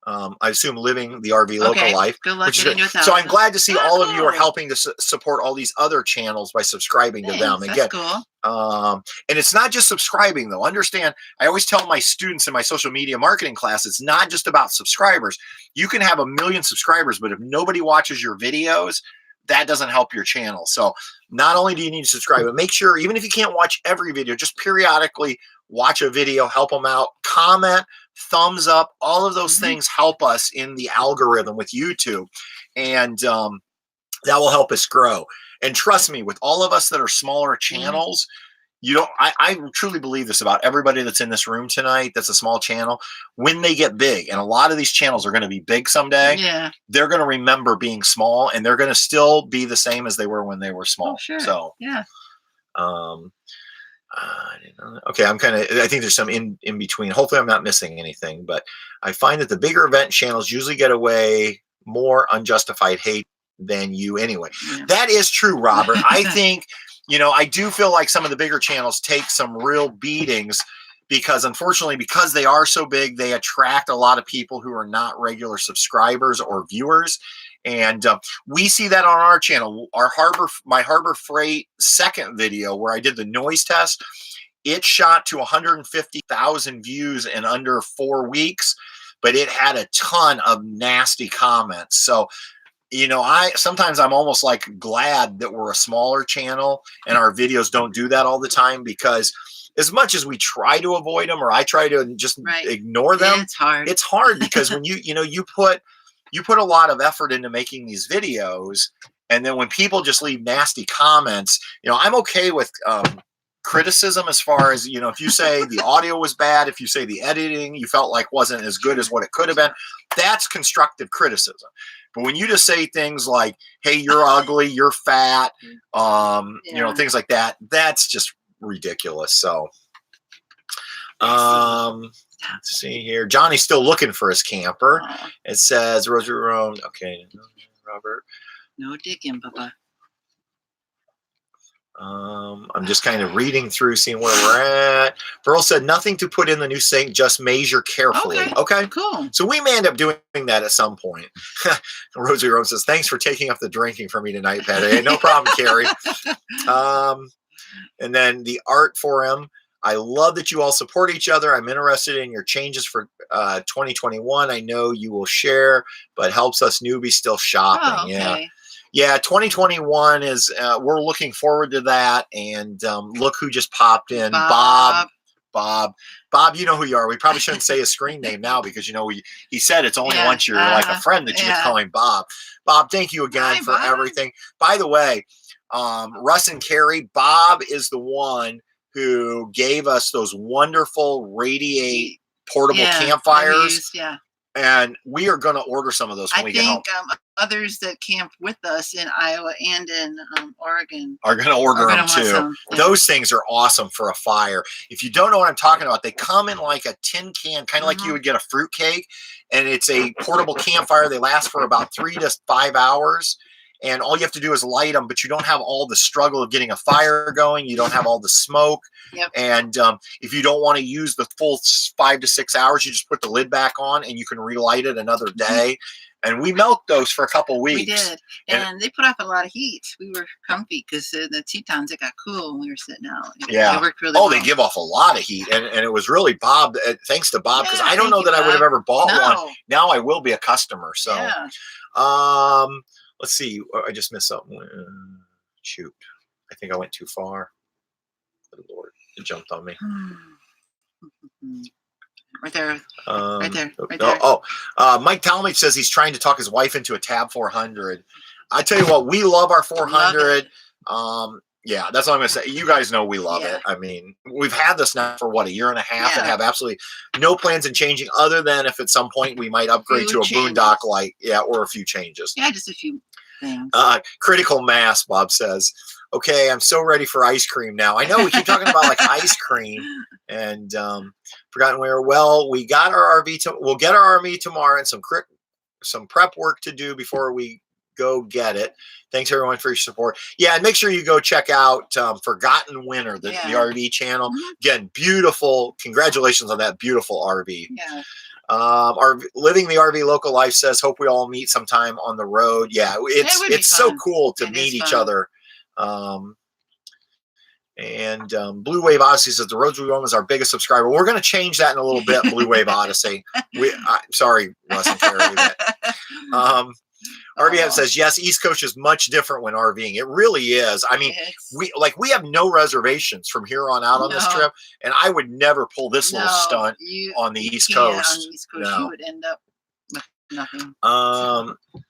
[SPEAKER 2] I assume living the RV local life.
[SPEAKER 1] Good luck getting to 1,000.
[SPEAKER 2] So I'm glad to see all of you are helping to support all these other channels by subscribing to them.
[SPEAKER 1] That's cool.
[SPEAKER 2] And it's not just subscribing, though. Understand, I always tell my students in my social media marketing class, it's not just about subscribers. You can have 1 million subscribers, but if nobody watches your videos, that doesn't help your channel. So not only do you need to subscribe, but make sure, even if you can't watch every video, just periodically watch a video, help them out, comment, thumbs up, all of those things help us in the algorithm with YouTube. And that will help us grow. And trust me, with all of us that are smaller channels, I truly believe this about everybody that's in this room tonight that's a small channel. When they get big, and a lot of these channels are going to be big someday, they're going to remember being small, and they're going to still be the same as they were when they were small.
[SPEAKER 1] Oh, sure.
[SPEAKER 2] So
[SPEAKER 1] yeah.
[SPEAKER 2] Okay, I think there's some in between. Hopefully I'm not missing anything, but I find that the bigger event channels usually get away more unjustified hate than you anyway. Yeah. That is true, Robert. I think, I do feel like some of the bigger channels take some real beatings because, unfortunately, because they are so big, they attract a lot of people who are not regular subscribers or viewers. And we see that on our channel. My Harbor Freight second video where I did the noise test, it shot to 150,000 views in under 4 weeks, but it had a ton of nasty comments. So, sometimes I'm almost like glad that we're a smaller channel and our videos don't do that all the time, because as much as we try to avoid them, or I try to just ignore them,
[SPEAKER 1] it's hard.
[SPEAKER 2] It's hard because when you put a lot of effort into making these videos, and then when people just leave nasty comments, I'm okay with criticism as far as, if you say the audio was bad, if you say the editing you felt like wasn't as good as what it could have been, that's constructive criticism. But when you just say things like, hey, you're ugly, you're fat, things like that, that's just ridiculous. So let's see here. Johnny's still looking for his camper. It says Rosary Road. Okay, Robert.
[SPEAKER 1] No digging, Bubba.
[SPEAKER 2] I'm just kind of reading through, seeing where we're at. Pearl said nothing to put in the new sink, just measure carefully. Okay,
[SPEAKER 1] cool.
[SPEAKER 2] So we may end up doing that at some point. Rosie Rose says, thanks for taking up the drinking for me tonight, Patty. Hey, no problem, Carrie. And then the Art Forum. I love that you all support each other. I'm interested in your changes for 2021. I know you will share, but helps us newbies still shopping. Yeah, 2021 is, we're looking forward to that. And look who just popped in. Bob, you know who you are. We probably shouldn't say his screen name now because, he said it's only once you're like a friend that you can call him Bob. Bob, thank you again for everything. By the way, Russ and Carrie, Bob is the one who gave us those wonderful Radiate portable campfires. And we are going to order some of those when we get home.
[SPEAKER 1] others that camp with us in Iowa and in Oregon
[SPEAKER 2] are going to order them too.
[SPEAKER 1] Yeah.
[SPEAKER 2] Those things are awesome for a fire. If you don't know what I'm talking about, they come in like a tin can, kind of like you would get a fruit cake, and it's a portable campfire. They last for about 3 to 5 hours. And all you have to do is light them, but you don't have all the struggle of getting a fire going. You don't have all the smoke.
[SPEAKER 1] Yep.
[SPEAKER 2] And if you don't want to use the full 5 to 6 hours, you just put the lid back on and you can relight it another day. And we milked those for a couple weeks.
[SPEAKER 1] We did. And they put off a lot of heat. We were comfy because the Tetons, it got cool when we were sitting out.
[SPEAKER 2] Yeah.
[SPEAKER 1] It worked really well.
[SPEAKER 2] They give off a lot of heat. And it was really Bob, thanks to Bob, because I don't know that I would have ever bought one. Now I will be a customer. So, let's see. I just missed something. Shoot. I think I went too far. Good Lord. It jumped on me.
[SPEAKER 1] Right there. Right there.
[SPEAKER 2] Mike Talmadge says he's trying to talk his wife into a Tab 400. I tell you what, we love our 400. Yeah, that's all I'm going to say. You guys know we love it. I mean, we've had this now for what, a year and a half, and have absolutely no plans in changing, other than if at some point we might upgrade to a boondock light, or a few changes.
[SPEAKER 1] Yeah, just a few things.
[SPEAKER 2] Critical mass, Bob says. Okay, I'm so ready for ice cream now. I know we keep talking about like ice cream, and forgotten where. Well, we got our RV. We'll get our RV tomorrow, and some prep work to do before we go get it. Thanks everyone for your support. Yeah, and make sure you go check out Forgotten Winter, the RV channel. Again, beautiful. Congratulations on that beautiful RV.
[SPEAKER 1] Yeah.
[SPEAKER 2] Living the RV local life says, hope we all meet sometime on the road. Yeah, it's so cool to meet each other. Blue Wave Odyssey says the Roads We Roam is our biggest subscriber. We're going to change that in a little bit. Blue Wave Odyssey. Sorry, Russ and Terry. RVM says yes. East Coast is much different when RVing. It really is. I mean, we have no reservations from here on out on this trip, and I would never pull this little stunt on the East Coast.
[SPEAKER 1] On the East Coast, you would end up with nothing.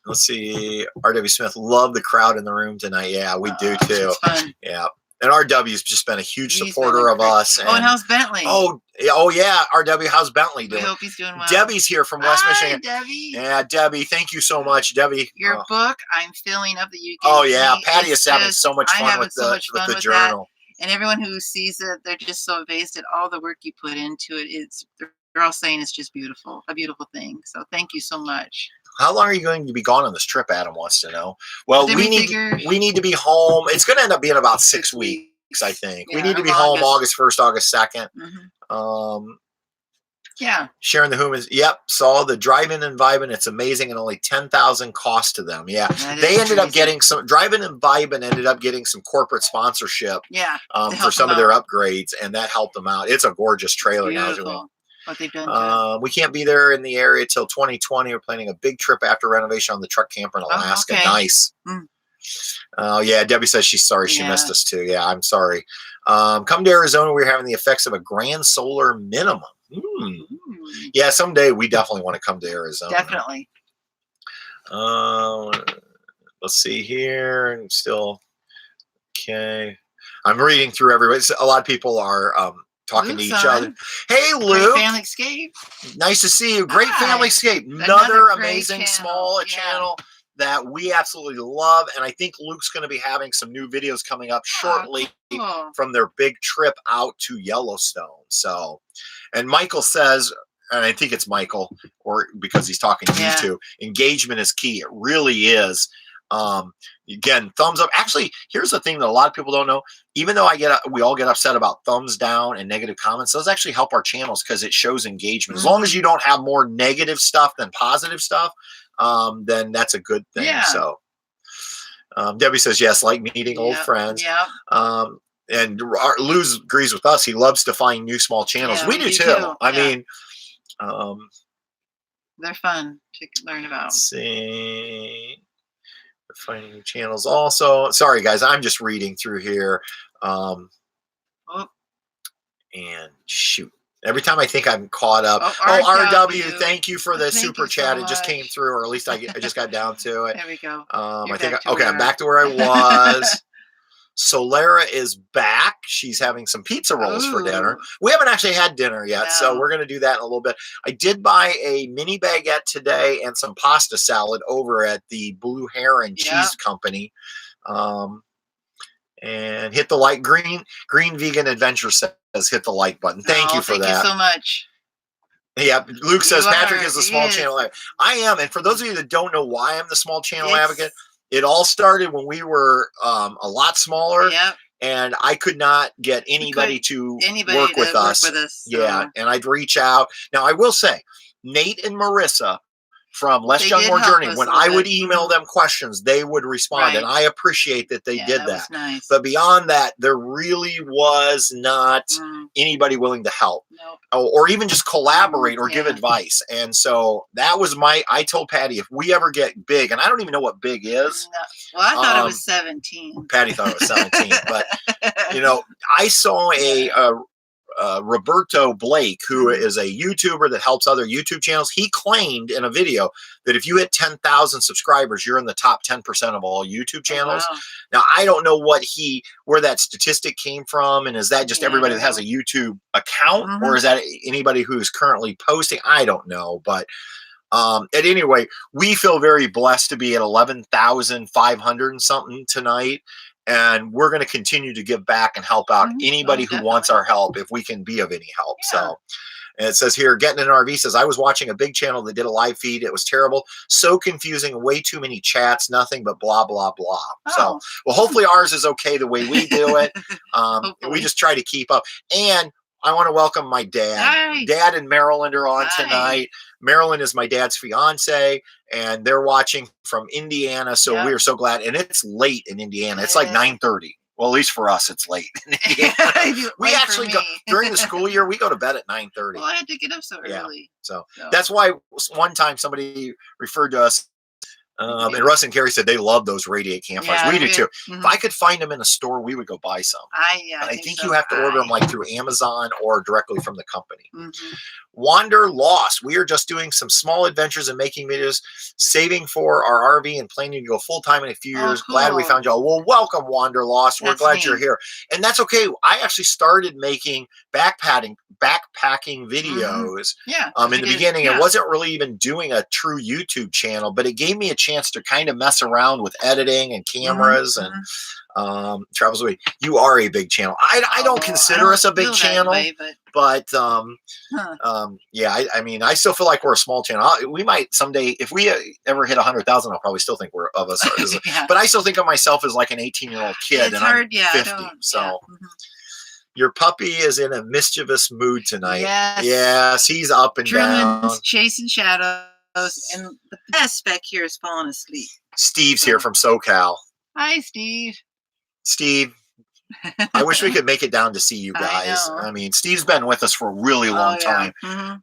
[SPEAKER 2] Let's see. RW Smith, love the crowd in the room tonight. Yeah, we do too.
[SPEAKER 1] It's fun.
[SPEAKER 2] Yeah. And RW's just been a huge supporter of us.
[SPEAKER 1] And how's Bentley?
[SPEAKER 2] Oh yeah, RW, how's Bentley doing?
[SPEAKER 1] I hope he's doing well.
[SPEAKER 2] Debbie's here from West Michigan.
[SPEAKER 1] Debbie.
[SPEAKER 2] Yeah, Debbie, thank you so much, Debbie.
[SPEAKER 1] Your book, I'm filling up that you
[SPEAKER 2] Patty is having so much fun with the journal.
[SPEAKER 1] And everyone who sees it, they're just so amazed at all the work you put into it. They're all saying it's just beautiful, a beautiful thing. So thank you so much.
[SPEAKER 2] How long are you going to be gone on this trip? Adam wants to know. Well, we need to be home. It's going to end up being about 6 weeks, I think. We need to be home August 1st, August 2nd.
[SPEAKER 1] Yeah.
[SPEAKER 2] Sharon the Humans. Yep. Saw the drive-in and Vibin. It's amazing, and only $10,000 cost to them. Yeah. They ended up getting some drive-in and Vibin ended up getting some corporate sponsorship.
[SPEAKER 1] Yeah.
[SPEAKER 2] For some of their upgrades, and that helped them out. It's a gorgeous trailer now.
[SPEAKER 1] What they've done.
[SPEAKER 2] We can't be there in the area till 2020. We're planning a big trip after renovation on the truck camper in Alaska. Nice. Yeah, Debbie says she's sorry she missed us too. Yeah, I'm sorry. Come to Arizona. We're having the effects of a grand solar minimum. Yeah, someday we definitely want to come to Arizona.
[SPEAKER 1] Definitely.
[SPEAKER 2] Let's see here. And still okay. I'm reading through everybody. A lot of people are talking to each other. Hey, Luke.
[SPEAKER 1] Great Family Escape.
[SPEAKER 2] Nice to see you. Great Family Escape. Another amazing small channel that we absolutely love. And I think Luke's going to be having some new videos coming up shortly from their big trip out to Yellowstone. So, and Michael says, and I think it's Michael, or because he's talking to you two, engagement is key. It really is. Again, thumbs up. Actually, here's the thing that a lot of people don't know. Even though we all get upset about thumbs down and negative comments, those actually help our channels because it shows engagement. As long as you don't have more negative stuff than positive stuff, then that's a good thing. Yeah. So Debbie says, yes, like meeting old friends.
[SPEAKER 1] Yeah.
[SPEAKER 2] And Luz agrees with us. He loves to find new small channels. We do too. I mean,
[SPEAKER 1] they're fun to learn about.
[SPEAKER 2] Let's see. Finding new channels also. Sorry, guys. I'm just reading through here. And shoot. Every time I think I'm caught up. RW, thank you for the super chat. It just came through, or at least I just got down to it.
[SPEAKER 1] There we go.
[SPEAKER 2] I'm back to where I was. Solera is back. She's having some pizza rolls for dinner. We haven't actually had dinner yet, so we're going to do that in a little bit. I did buy a mini baguette today and some pasta salad over at the Blue Heron Cheese Company. And hit the like. Green Vegan Adventure says hit the like button. Thank you for that.
[SPEAKER 1] Thank you so much.
[SPEAKER 2] Yeah, Luke says Patrick is the small channel advocate. I am, and for those of you that don't know why I'm the small channel advocate, it all started when we were a lot smaller, and I could not get anybody to work with us. Yeah, and I'd reach out. Now, I will say, Nate and Marissa from Less Young, More Journey, when I would email them questions, they would respond, and I appreciate that they did that.
[SPEAKER 1] Nice.
[SPEAKER 2] But beyond that, there really was not anybody willing to help or even just collaborate or give advice. And so that was I told Patty, if we ever get big, and I don't even know what big is.
[SPEAKER 1] Well, I thought it was 17.
[SPEAKER 2] Patty thought it was 17, but I saw Roberto Blake, who is a YouTuber that helps other YouTube channels. He claimed in a video that if you hit 10,000 subscribers, you're in the top 10% of all YouTube channels. Oh, wow. Now, I don't know where that statistic came from, and is that just everybody that has a YouTube account, or is that anybody who's currently posting? I don't know, but at any rate, we feel very blessed to be at 11,500 and something tonight. And we're going to continue to give back and help out anybody who wants our help if we can be of any help. So, and it says here, Getting an RV says, I was watching a big channel that did a live feed. It was terrible. So confusing. Way too many chats. Nothing but blah, blah, blah. So, well, hopefully ours is okay the way we do it. We just try to keep up. And I want to welcome my dad. Hi. Dad and Marilyn are on tonight. Marilyn is my dad's fiance, and they're watching from Indiana. So we are so glad. And it's late in Indiana. It's like 9:30. Well, at least for us, it's late in Indiana. We actually go during the school year. We go to bed at 9:30.
[SPEAKER 1] Well, I had to get up so early.
[SPEAKER 2] So that's why one time somebody referred to us. And Russ and Carrie said they love those radiate campfires. We do too. If I could find them in a store, we would go buy some. I think you have to order them like through Amazon or directly from the company. Wander Lost. We are just doing some small adventures and making videos, saving for our RV and planning to go full time in a few years. Cool. Glad we found y'all. Well, welcome, Wander Lost. We're glad you're here. And that's okay. I actually started making backpacking videos in the beginning. It wasn't really even doing a true YouTube channel, but it gave me a chance to kind of mess around with editing and cameras and Travels Away. You are a big channel. I don't consider us a big channel, but I mean, I still feel like we're a small channel. We might someday, if we ever hit 100,000, I'll probably still think we're of us. But I still think of myself as like an 18-year-old kid, and I'm 50. So. Your puppy is in a mischievous mood tonight. Yes, he's up and down.
[SPEAKER 1] Chasing shadows, and the best back here is falling asleep.
[SPEAKER 2] Steve's here from SoCal.
[SPEAKER 1] Hi, Steve.
[SPEAKER 2] Steve, I wish we could make it down to see you guys. I mean, Steve's been with us for a really long time,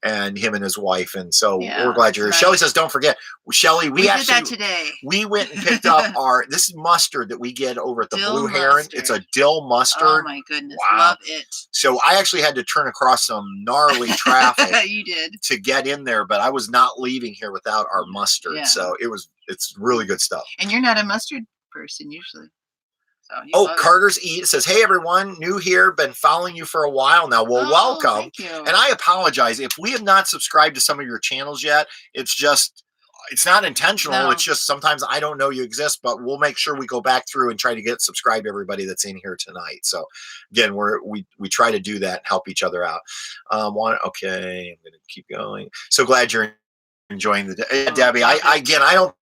[SPEAKER 2] and him and his wife, and so we're glad you're here. Shelly says, don't forget, Shelly, we actually did that today. We went and picked up this mustard that we get over at the Blue Heron. It's a dill mustard. Oh my goodness, love it. So I actually had to turn across some gnarly traffic.
[SPEAKER 1] You did
[SPEAKER 2] to get in there, but I was not leaving here without our mustard. So it's really good stuff.
[SPEAKER 1] And you're not a mustard person usually.
[SPEAKER 2] Carter's Eat says, hey, everyone, new here, been following you for a while now. Well, welcome.
[SPEAKER 1] Thank you.
[SPEAKER 2] And I apologize if we have not subscribed to some of your channels yet. It's not intentional. No. It's just sometimes I don't know you exist, but we'll make sure we go back through and try to get subscribed to everybody that's in here tonight. So again, we try to do that and help each other out. I'm going to keep going. So glad you're enjoying the day. Debbie, I don't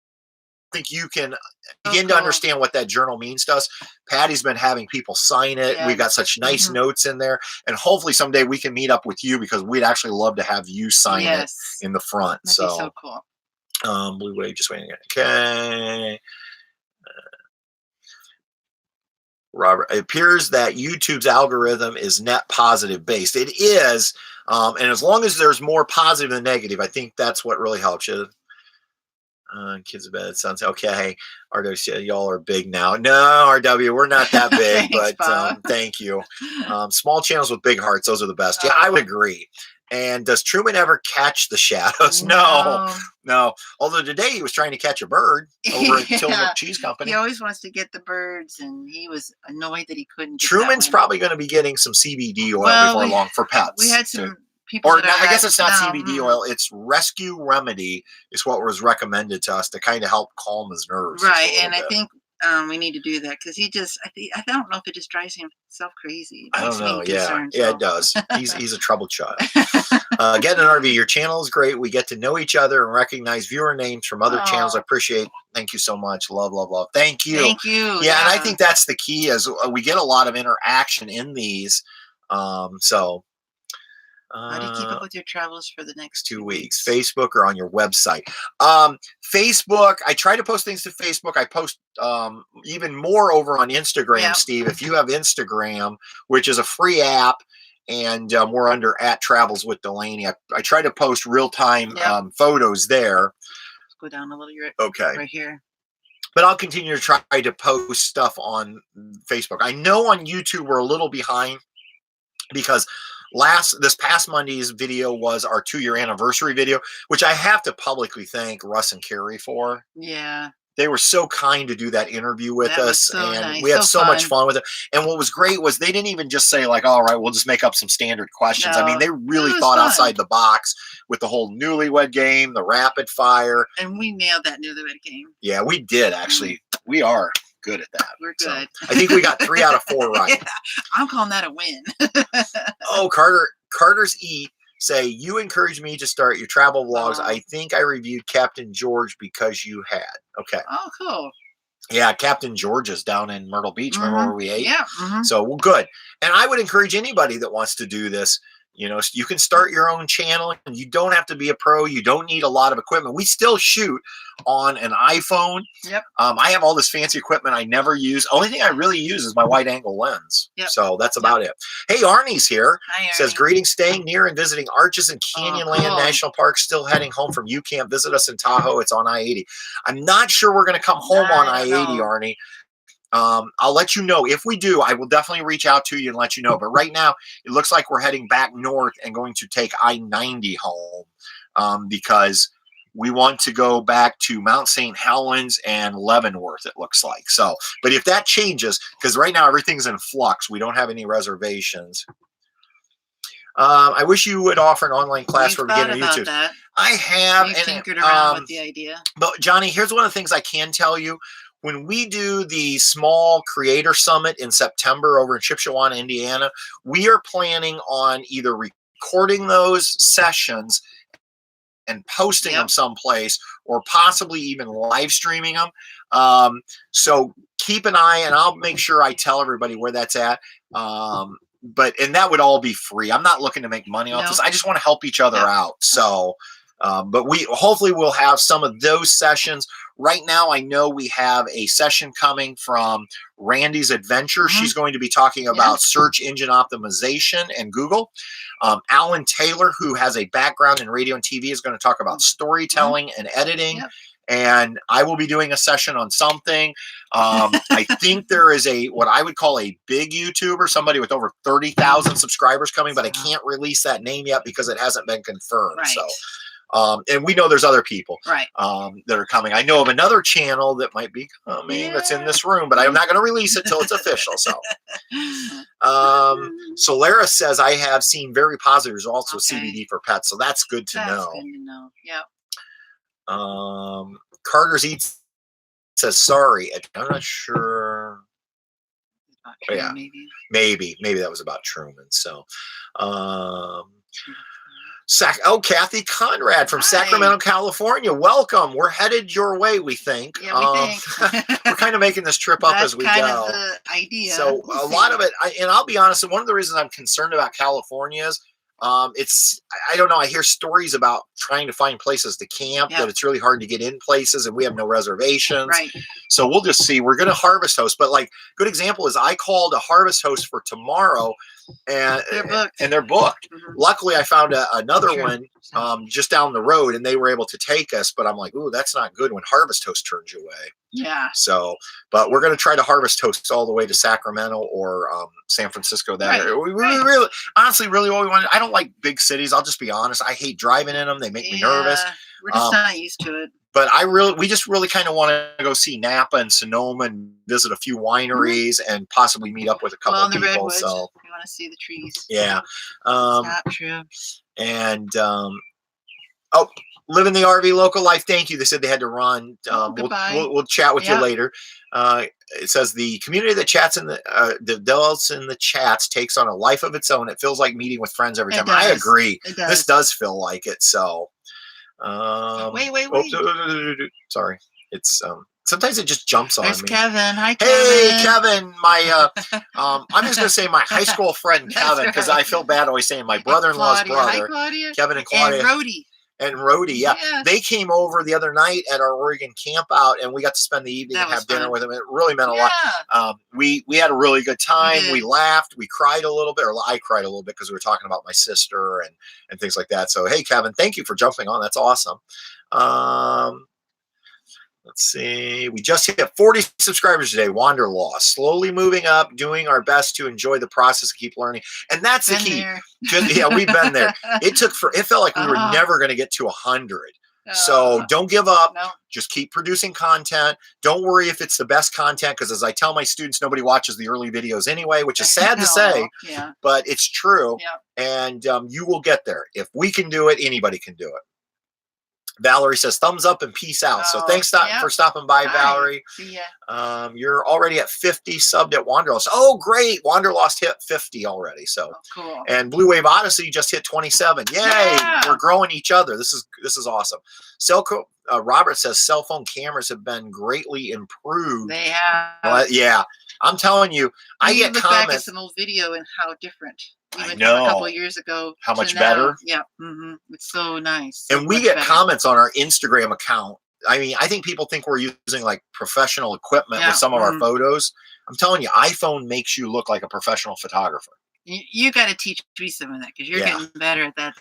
[SPEAKER 2] think you can begin to understand what that journal means to us. Patty's been having people sign it. We've got such nice notes in there, and hopefully someday we can meet up with you, because we'd actually love to have you sign it in the front.
[SPEAKER 1] That'd be so cool.
[SPEAKER 2] Blue Wave, just waiting. Okay. Robert, it appears that YouTube's algorithm is net positive based. It is, and as long as there's more positive than negative, I think that's what really helps you. Kids in bed sounds okay. RW, y'all are big now. No, RW, we're not that big. Thanks, but thank you. Small channels with big hearts, those are the best. Yeah, I would agree. And does Truman ever catch the shadows? No. Although today he was trying to catch a bird over at Tillamook Cheese Company.
[SPEAKER 1] He always wants to get the birds, and he was annoyed that he couldn't get
[SPEAKER 2] Truman's
[SPEAKER 1] that one.
[SPEAKER 2] probably going to be getting some CBD oil before long for pets.
[SPEAKER 1] We had some people.
[SPEAKER 2] Or I guess it's not CBD oil. It's Rescue Remedy is what was recommended to us to kind of help calm his nerves.
[SPEAKER 1] Right, and I think we need to do that because I don't know if it just drives himself crazy.
[SPEAKER 2] I don't know. Yeah,
[SPEAKER 1] so.
[SPEAKER 2] it does. He's a troubled child. Get an RV. Your channel is great. We get to know each other and recognize viewer names from other channels. I appreciate. Thank you so much. Love. Thank you.
[SPEAKER 1] Thank you.
[SPEAKER 2] Yeah, and I think that's the key is we get a lot of interaction in these. So.
[SPEAKER 1] How do you keep up with your travels for the next 2 weeks?
[SPEAKER 2] Facebook or on your website? Facebook, I try to post things to Facebook. I post even more over on Instagram, Steve. If you have Instagram, which is a free app, and we're under @Travels with Delaney. I try to post real-time photos there.
[SPEAKER 1] Let's go down a little.
[SPEAKER 2] Okay.
[SPEAKER 1] Right here.
[SPEAKER 2] But I'll continue to try to post stuff on Facebook. I know on YouTube we're a little behind because this past Monday's video was our 2-year anniversary video, which I have to publicly thank Russ and Carrie for.
[SPEAKER 1] Yeah.
[SPEAKER 2] They were so kind to do that interview with us, and
[SPEAKER 1] nice.
[SPEAKER 2] We had so much fun with it. And what was great was they didn't even just say like, all right, we'll just make up some standard questions. I mean, they really thought outside the box with the whole newlywed game, the rapid fire.
[SPEAKER 1] And we nailed that newlywed game.
[SPEAKER 2] Yeah, we did actually. We are good at that.
[SPEAKER 1] We're good.
[SPEAKER 2] So, I think we got 3 out of 4 right.
[SPEAKER 1] Yeah, I'm calling that a win.
[SPEAKER 2] Oh, Carter's say, you encouraged me to start your travel vlogs. I think I reviewed Captain George because you had. Okay.
[SPEAKER 1] Oh, cool.
[SPEAKER 2] Yeah, Captain George's down in Myrtle Beach. Remember where we ate?
[SPEAKER 1] Yeah.
[SPEAKER 2] So, well, good. And I would encourage anybody that wants to do this. You know, you can start your own channel and you don't have to be a pro. You don't need a lot of equipment. We still shoot on an iPhone.
[SPEAKER 1] Yep.
[SPEAKER 2] I have all this fancy equipment I never use. Only thing I really use is my wide angle lens.
[SPEAKER 1] Yep.
[SPEAKER 2] So that's about it. Hey, Arnie's here.
[SPEAKER 1] Hi, Arnie.
[SPEAKER 2] Says, greetings, staying near and visiting Arches and Canyonland National Park. Still heading home from UCamp. Visit us in Tahoe. It's on I-80. I'm not sure we're going to come home on I-80, Arnie. I'll let you know. If we do, I will definitely reach out to you and let you know. But right now, it looks like we're heading back north and going to take I-90 home because we want to go back to Mount St. Helens and Leavenworth, it looks like. So, but if that changes, because right now everything's in flux, we don't have any reservations. I wish you would offer an online class for beginner YouTube.
[SPEAKER 1] That.
[SPEAKER 2] I have.
[SPEAKER 1] We've tinkered around with the idea.
[SPEAKER 2] But Johnny, here's one of the things I can tell you. When we do the small creator summit in September over in Shipshewana, Indiana, we are planning on either recording those sessions and posting them someplace or possibly even live streaming them. So keep an eye, and I'll make sure I tell everybody where that's at. And that would all be free. I'm not looking to make money off this. I just want to help each other out. So, but hopefully we'll have some of those sessions. Right now, I know we have a session coming from Randy's Adventure. She's going to be talking about search engine optimization and Google. Alan Taylor, who has a background in radio and TV, is going to talk about storytelling and editing. And I will be doing a session on something. I think there is what I would call a big YouTuber, somebody with over 30,000 subscribers coming, but I can't release that name yet because it hasn't been confirmed.
[SPEAKER 1] Right.
[SPEAKER 2] So. And we know there's other people
[SPEAKER 1] that
[SPEAKER 2] are coming. I know of another channel that might be coming that's in this room, but I'm not going to release it till it's official. So, Solara says, I have seen very positive results with CBD for pets. So that's good to know.
[SPEAKER 1] Good to know. Yep.
[SPEAKER 2] Carter's Eats says, sorry. I'm not sure. Maybe that was about Truman. So, Kathy Conrad from Sacramento, California. Welcome. We're headed your way, we think.
[SPEAKER 1] Yeah, we think.
[SPEAKER 2] We're kind of making this trip up as we go.
[SPEAKER 1] That's kind of the idea.
[SPEAKER 2] So a lot of it, and I'll be honest, and one of the reasons I'm concerned about California is I don't know, I hear stories about trying to find places to camp, that it's really hard to get in places, and we have no reservations.
[SPEAKER 1] Right.
[SPEAKER 2] So we'll just see. We're going to harvest host, but like good example is I called a harvest host for tomorrow, and
[SPEAKER 1] They're booked.
[SPEAKER 2] they're booked. Luckily, I found another one
[SPEAKER 1] So,
[SPEAKER 2] just down the road, and they were able to take us. But I'm like, ooh, that's not good when Harvest Host turns you away.
[SPEAKER 1] yeah.
[SPEAKER 2] So, but we're going to try to Harvest Host all the way to Sacramento or San Francisco. We really, honestly, really what we want. I don't like big cities. I'll just be honest. I hate driving in them. They make me nervous.
[SPEAKER 1] We're just not used to it.
[SPEAKER 2] But we just really kind of want to go see Napa and Sonoma and visit a few wineries and possibly meet up with a couple of people.
[SPEAKER 1] Redwoods.
[SPEAKER 2] So
[SPEAKER 1] we want to see the trees.
[SPEAKER 2] Yeah.
[SPEAKER 1] It's not true.
[SPEAKER 2] And live in the RV local life. Thank you. They said they had to run. We'll chat with you later. It says the community that chats in the develops in the chats takes on a life of its own. It feels like meeting with friends every time. I agree. This does feel like it. So.
[SPEAKER 1] Wait.
[SPEAKER 2] Sorry. It's sometimes it just jumps on me.
[SPEAKER 1] Kevin. Hi, Kevin.
[SPEAKER 2] Hey, Kevin. My I'm just gonna say my high school friend Kevin because I feel bad always saying my brother-in-law's brother.
[SPEAKER 1] Hi,
[SPEAKER 2] Kevin and Claudia. And Rhodey, they came over the other night at our Oregon camp out, and we got to spend the evening and have dinner with them. It really meant a lot. We had a really good time. We laughed. We cried a little bit, or I cried a little bit because we were talking about my sister and things like that. So, hey, Kevin, thank you for jumping on. That's awesome. Let's see. We just hit 40 subscribers today. Wanderlost. Slowly moving up, doing our best to enjoy the process and keep learning. And that's the key. We've been there. It felt like we were never going to get to 100. So don't give up.
[SPEAKER 1] No.
[SPEAKER 2] Just keep producing content. Don't worry if it's the best content, because as I tell my students, nobody watches the early videos anyway, which is sad to say, but it's true. And you will get there. If we can do it, anybody can do it. Valerie says thumbs up and peace out. So thanks for stopping by, Valerie.
[SPEAKER 1] See ya.
[SPEAKER 2] You're already at 50 subbed at Wanderlost. Oh, great. Wanderlost hit 50 already. So
[SPEAKER 1] cool.
[SPEAKER 2] And Blue Wave Odyssey just hit 27. Yay.
[SPEAKER 1] Yeah.
[SPEAKER 2] We're growing each other. This is awesome. Selco Robert says cell phone cameras have been greatly improved.
[SPEAKER 1] They have.
[SPEAKER 2] Yeah. I'm telling you, I get
[SPEAKER 1] look
[SPEAKER 2] comments.
[SPEAKER 1] Back at some old video and how different.
[SPEAKER 2] I know.
[SPEAKER 1] A couple of years ago.
[SPEAKER 2] How much better?
[SPEAKER 1] Yeah. It's so nice.
[SPEAKER 2] And we get comments on our Instagram account. I mean, I think people think we're using like professional equipment with some of our photos. I'm telling you, iPhone makes you look like a professional photographer.
[SPEAKER 1] You got to teach me some of that because you're getting better at that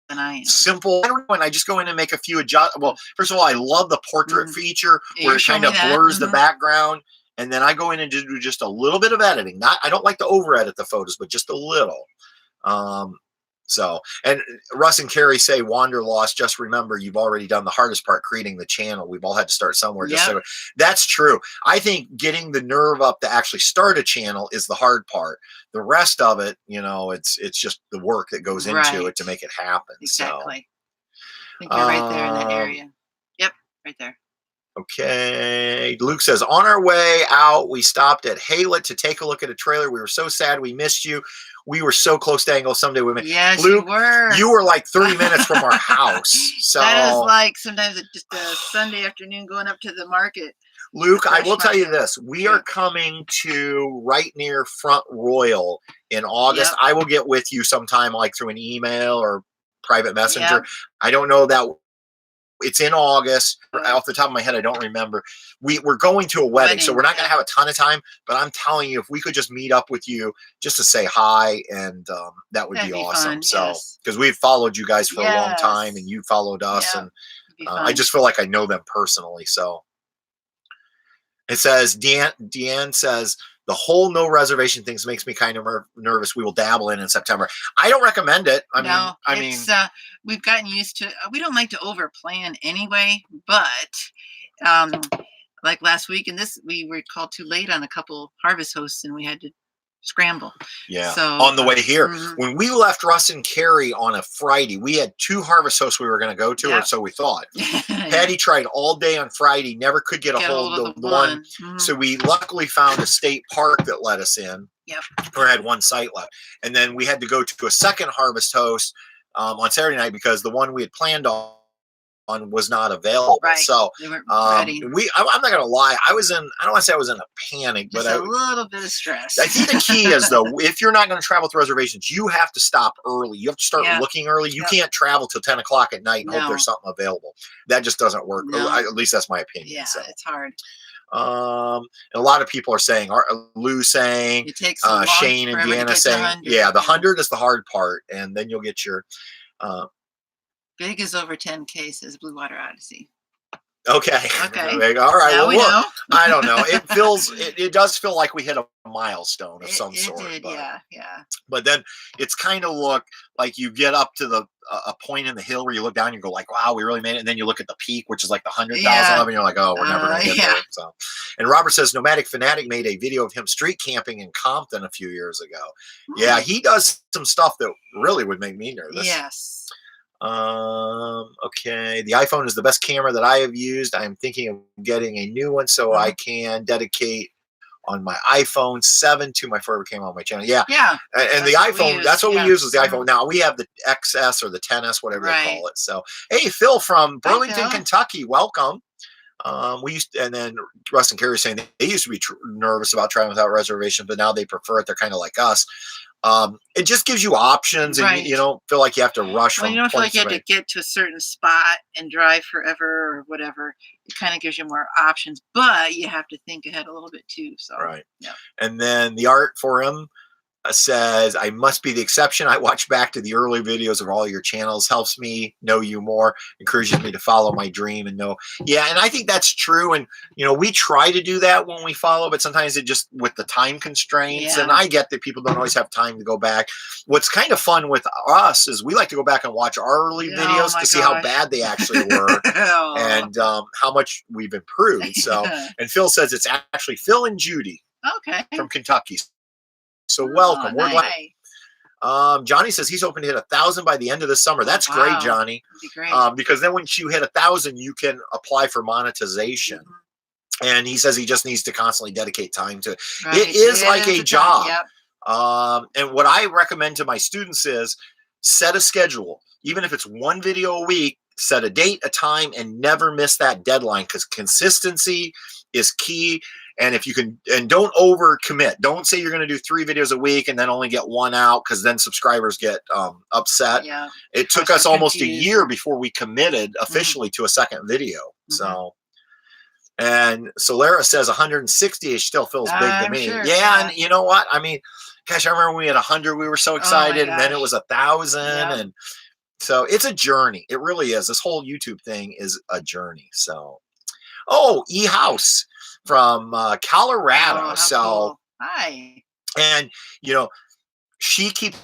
[SPEAKER 1] than I am.
[SPEAKER 2] Simple. And I just go in and make a few adjustments. Well, first of all, I love the portrait feature where it kind of blurs the background. And then I go in and do just a little bit of editing. I don't like to over edit the photos, but just a little. And Russ and Carrie say Wanderlost, just remember you've already done the hardest part, creating the channel. We've all had to start somewhere. That's true. I think getting the nerve up to actually start a channel is the hard part. The rest of it, it's just the work that goes into it to make it happen.
[SPEAKER 1] Exactly. I think you're right there in that area. Yep, right there.
[SPEAKER 2] Okay. Luke says, on our way out, we stopped at Haylett to take a look at a trailer. We were so sad we missed you. We were so close to Angola. Someday we met.
[SPEAKER 1] Yes,
[SPEAKER 2] Luke,
[SPEAKER 1] you were
[SPEAKER 2] like 30 minutes from our house. So
[SPEAKER 1] that is like sometimes just a Sunday afternoon going up to the market.
[SPEAKER 2] Luke, I will tell you this. We are coming to right near Front Royal in August. I will get with you sometime, like through an email or private messenger. I don't know that. It's in August. Off the top of my head, I don't remember. We're going to a wedding, so we're not going to have a ton of time. But I'm telling you, if we could just meet up with you just to say hi, and that would be awesome.
[SPEAKER 1] Fun,
[SPEAKER 2] so, because we've followed you guys for a long time, and you followed us, and I just feel like I know them personally. So, it says Deanne says, the whole no reservation things makes me kind of nervous. We will dabble in September. I don't recommend it. I mean,
[SPEAKER 1] we've gotten used to. We don't like to over plan anyway. But like last week, we were called too late on a couple harvest hosts, and we had to scramble.
[SPEAKER 2] Yeah.
[SPEAKER 1] So
[SPEAKER 2] on the way here, when we left Russ and Carrie on a Friday, we had 2 harvest hosts we were going to go to, or so we thought. Patty tried all day on Friday, never could get a hold of the one. So we luckily found a state park that let us in. Or had one site left, and then we had to go to a second harvest host on Saturday night because the one we had planned on was not available. So I'm not gonna lie, I don't want to say I was in a panic, but
[SPEAKER 1] a little bit of stress.
[SPEAKER 2] I think the key is, though, if you're not going to travel with reservations, you have to stop early. You have to start looking early. You can't travel till 10 o'clock at night and hope there's something available. That just doesn't work. At least that's my opinion.
[SPEAKER 1] It's hard.
[SPEAKER 2] And a lot of people are saying, Lou saying,
[SPEAKER 1] It takes so long
[SPEAKER 2] Shane,
[SPEAKER 1] forever to
[SPEAKER 2] Indiana
[SPEAKER 1] get to
[SPEAKER 2] saying,
[SPEAKER 1] 100.
[SPEAKER 2] yeah, the
[SPEAKER 1] Yeah.
[SPEAKER 2] 100 is the hard part, and then you'll get your.
[SPEAKER 1] Big is over 10K, says Blue Water Odyssey.
[SPEAKER 2] Okay.
[SPEAKER 1] Okay.
[SPEAKER 2] All right.
[SPEAKER 1] Now
[SPEAKER 2] Well,
[SPEAKER 1] we
[SPEAKER 2] look,
[SPEAKER 1] know.
[SPEAKER 2] I don't know. It does feel like we hit a milestone of some
[SPEAKER 1] It
[SPEAKER 2] sort.
[SPEAKER 1] did,
[SPEAKER 2] But,
[SPEAKER 1] yeah.
[SPEAKER 2] but then it's kind of look like you get up to the a point in the hill where you look down and you go like, wow, we really made it. And then you look at the peak, which is like the 100,000
[SPEAKER 1] Yeah.
[SPEAKER 2] up, and you're like, oh, we're never going to get there. So, and Robert says Nomadic Fanatic made a video of him street camping in Compton a few years ago. Yeah, he does some stuff that really would make me nervous.
[SPEAKER 1] Yes.
[SPEAKER 2] Okay, the iPhone is the best camera that I have used. I am thinking of getting a new one so I can dedicate on my iPhone 7 to my forever camera on my channel. Yeah. And the iPhone, that's what we use is the iPhone. Now we have the XS or the 10S, whatever they call it. So, hey, Phil from Burlington, Kentucky, welcome. We used, and then Russ and Carrie saying they used to be nervous about trying without reservation, but now they prefer it. They're kind of like us. It just gives you options, and you don't feel like you have to rush.
[SPEAKER 1] Well, you don't feel like you have to get to a certain spot and drive forever or whatever. It kind of gives you more options, but you have to think ahead a little bit too. So
[SPEAKER 2] yeah. And then the art for him says, I must be the exception. I watch back to the early videos of all your channels, helps me know you more, encourages me to follow my dream and know. Yeah, and I think that's true. And, we try to do that when we follow, but sometimes it just with the time constraints. And I get that people don't always have time to go back. What's kind of fun with us is we like to go back and watch our early videos to see how bad they actually were and how much we've improved. So, and Phil says it's actually Phil and Judy from Kentucky. So welcome. We're glad. Johnny says he's hoping to hit 1,000 by the end of the summer. That's great, Johnny.
[SPEAKER 1] That'd be great.
[SPEAKER 2] Because then once you hit 1,000, you can apply for monetization. And he says he just needs to constantly dedicate time to it. It is like a job. And what I recommend to my students is set a schedule. Even if it's one video a week, set a date, a time, and never miss that deadline because consistency is key. And if you can, and don't overcommit. Don't say you're going to do 3 videos a week and then only get 1 out because then subscribers get upset. It took us almost a year before we committed officially to a second video. So, and Solera says 160 still feels big to me.
[SPEAKER 1] Sure,
[SPEAKER 2] and you know what? I mean, gosh, I remember when we had 100, we were so excited, and then it was 1,000, and so it's a journey. It really is. This whole YouTube thing is a journey. So, E House from Colorado. So,
[SPEAKER 1] hi.
[SPEAKER 2] And she keeps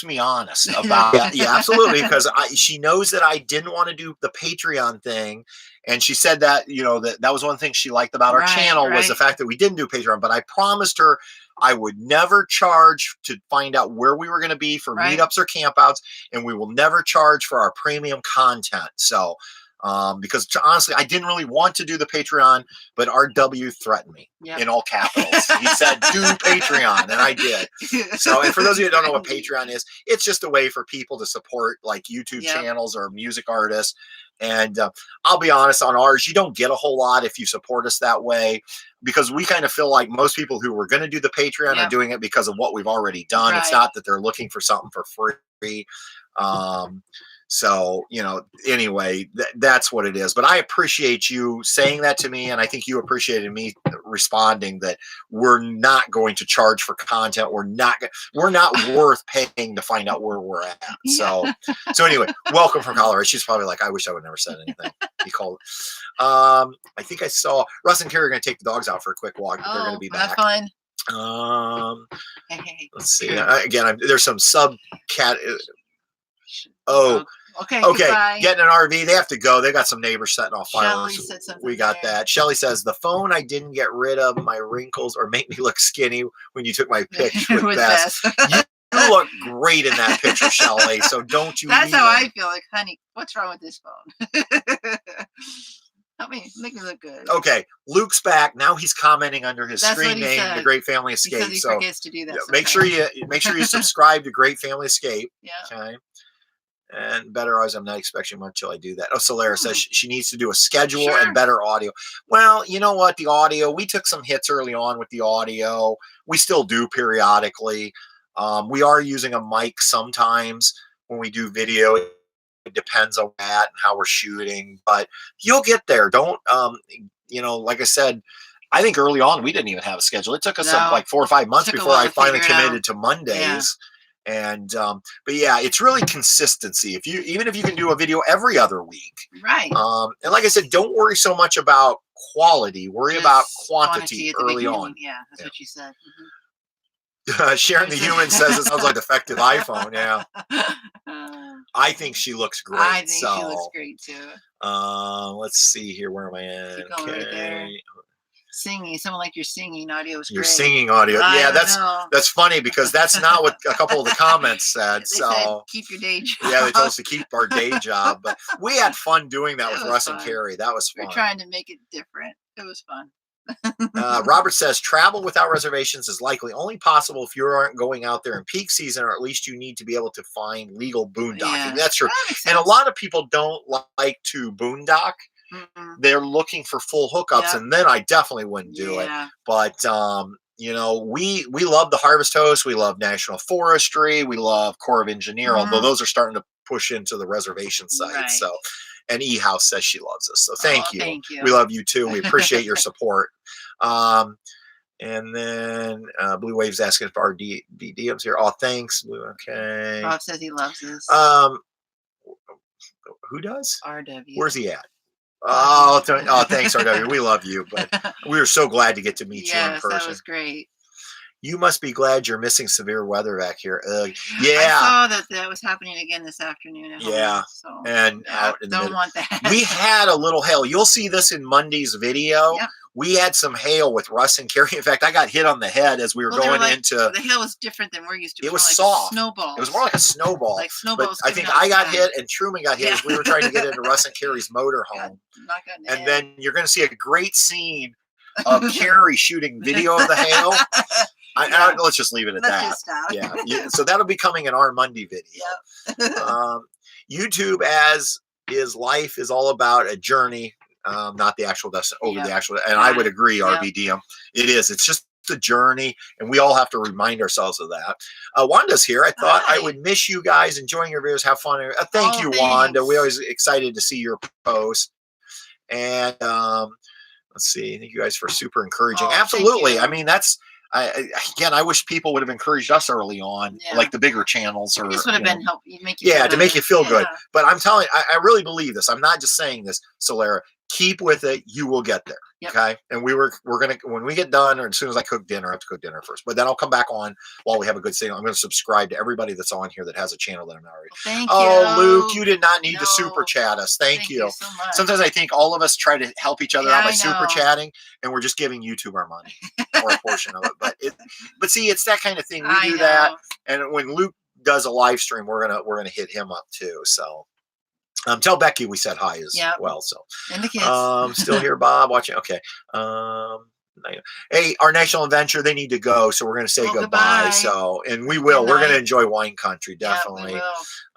[SPEAKER 2] me honest about absolutely, because she knows that I didn't want to do the Patreon thing, and she said that that was one thing she liked about our channel was the fact that we didn't do Patreon. But I promised her I would never charge to find out where we were going to be for meetups or campouts, and we will never charge for our premium content. So because honestly, I didn't really want to do the Patreon, but RW threatened me in all capitals. He said, do Patreon, and I did. So, and for those of you who don't know what Patreon is, it's just a way for people to support like YouTube channels or music artists. And I'll be honest, on ours, you don't get a whole lot if you support us that way, because we kind of feel like most people who were going to do the Patreon are doing it because of what we've already done. It's not that they're looking for something for free. So, anyway, that's what it is. But I appreciate you saying that to me. And I think you appreciated me responding that we're not going to charge for content. We're not worth paying to find out where we're at. So anyway, welcome from Colorado. She's probably like, I wish I would never said anything. He called. I think I saw Russ and Carrie are going to take the dogs out for a quick walk, but they're going to be back.
[SPEAKER 1] Fine.
[SPEAKER 2] Let's see. Again, there's some sub cat. Okay.
[SPEAKER 1] Goodbye.
[SPEAKER 2] Getting an RV. They have to go. They got some neighbors setting off fireworks.
[SPEAKER 1] Said something
[SPEAKER 2] we got that. Shelly says the phone I didn't get rid of my wrinkles or make me look skinny when you took my picture with Bess. You look great in that picture, Shelly. So don't you?
[SPEAKER 1] That's how I feel. Like, honey, what's wrong with this phone? Help me, make me look good.
[SPEAKER 2] Okay, Luke's back now. He's commenting under his screen name, The Great Family Escape.
[SPEAKER 1] Because he forgets to do that.
[SPEAKER 2] Make sure you subscribe to Great Family Escape. Okay. And better eyes, I'm not expecting much till I do that. Solera says she needs to do a schedule and better audio. Well, you know what? The audio, we took some hits early on with the audio. We still do periodically. We are using a mic sometimes when we do video. It depends on that and how we're shooting, but you'll get there. Don't you know, like I said, I think early on we didn't even have a schedule. It took us
[SPEAKER 1] No.
[SPEAKER 2] like 4 or 5 months
[SPEAKER 1] Took a
[SPEAKER 2] before
[SPEAKER 1] while
[SPEAKER 2] I
[SPEAKER 1] to
[SPEAKER 2] finally
[SPEAKER 1] figure it out.
[SPEAKER 2] committed to Mondays. And but yeah, it's really consistency. Even if you can do a video every other week,
[SPEAKER 1] Right.
[SPEAKER 2] And like I said, don't worry so much about quality. Worry
[SPEAKER 1] Just
[SPEAKER 2] about quantity
[SPEAKER 1] at the
[SPEAKER 2] early
[SPEAKER 1] beginning.
[SPEAKER 2] on.
[SPEAKER 1] Yeah, that's what you said.
[SPEAKER 2] Sharon the Human says it sounds like defective iPhone. Yeah, I think she looks great.
[SPEAKER 1] I think she looks great too.
[SPEAKER 2] Let's see here. Where am I at?
[SPEAKER 1] Keep going right there. Singing, someone like your singing audio is great.
[SPEAKER 2] Your singing audio, yeah, that's funny because that's not what a couple of the comments said.
[SPEAKER 1] They
[SPEAKER 2] so
[SPEAKER 1] said, keep your day job.
[SPEAKER 2] Yeah, they told us to keep our day job, but we had fun doing that with Russ and Carrie. That was fun.
[SPEAKER 1] We're trying to make it different. It was fun.
[SPEAKER 2] Robert says travel without reservations is likely only possible if you aren't going out there in peak season, or at least you need to be able to find legal boondocking.
[SPEAKER 1] Yeah,
[SPEAKER 2] that's true. And a lot of people don't like to boondock. They're looking for full hookups, and then I definitely wouldn't do it. But you know, we love the Harvest Host, we love National Forestry, we love Corps of Engineer, although those are starting to push into the reservation side. So, and E House says she loves us, so thank you.
[SPEAKER 1] Thank you.
[SPEAKER 2] We love you too. We appreciate your support. And then Blue Wave's asking if our DMs here. Oh, thanks, Blue. Okay.
[SPEAKER 1] Bob says he loves us.
[SPEAKER 2] Who does?
[SPEAKER 1] RW.
[SPEAKER 2] Where's he at? Oh, thanks, RW. We love you, but we were so glad to get to meet you in person.
[SPEAKER 1] That was great.
[SPEAKER 2] You must be glad you're missing severe weather back here.
[SPEAKER 1] Yeah. I saw that was happening again this afternoon at home, so
[SPEAKER 2] and out in the
[SPEAKER 1] don't want that.
[SPEAKER 2] We had a little hail. You'll see this in Monday's video.
[SPEAKER 1] Yep.
[SPEAKER 2] We had some hail with Russ and Carrie. In fact, I got hit on the head as we were going into.
[SPEAKER 1] The hail was different than we're used to.
[SPEAKER 2] It was soft.
[SPEAKER 1] Snowballs.
[SPEAKER 2] It was more like a snowball.
[SPEAKER 1] Like snowballs.
[SPEAKER 2] But I think I got hit and Truman got hit as we were trying to get into Russ and Carrie's motorhome. And then you're going to see a great scene of Carrie shooting video of the hail. Let's just leave it at that. Yeah. So that'll be coming in our Monday video. YouTube, as is life, is all about a journey. Not the actual destination, over the actual, and I would agree, RBDM. It is. It's just a journey, and we all have to remind ourselves of that. Wanda's here. I thought I would miss you guys, enjoying your videos, have fun. Thank you, Wanda. We're always excited to see your post. And let's see. Thank you guys for super encouraging. Absolutely. I mean, that's. I wish people would have encouraged us early on, like the bigger channels, or
[SPEAKER 1] this would have been helpful. To
[SPEAKER 2] make you feel good. But I'm telling you, I really believe this. I'm not just saying this, Solera. Keep with it. You will get there. Okay. And we're gonna, when we get done, or as soon as I cook dinner, I have to cook dinner first. But then I'll come back on while we have a good signal. I'm going to subscribe to everybody that's on here that has a channel that I'm not already.
[SPEAKER 1] Thank
[SPEAKER 2] you.
[SPEAKER 1] Oh,
[SPEAKER 2] Luke, you did not need to super chat us. Thank you
[SPEAKER 1] so much.
[SPEAKER 2] Sometimes I think all of us try to help each other out by super chatting, and we're just giving YouTube our money or a portion of it. But see, it's that kind of thing. We do that, and when Luke does a live stream, we're gonna hit him up too. So. Tell Becky we said hi as well. So,
[SPEAKER 1] and the kids.
[SPEAKER 2] Still here, Bob, watching. Okay. Hey, our national adventure, they need to go, so we're going to say goodbye. So, and we will. We're going to enjoy wine country, definitely.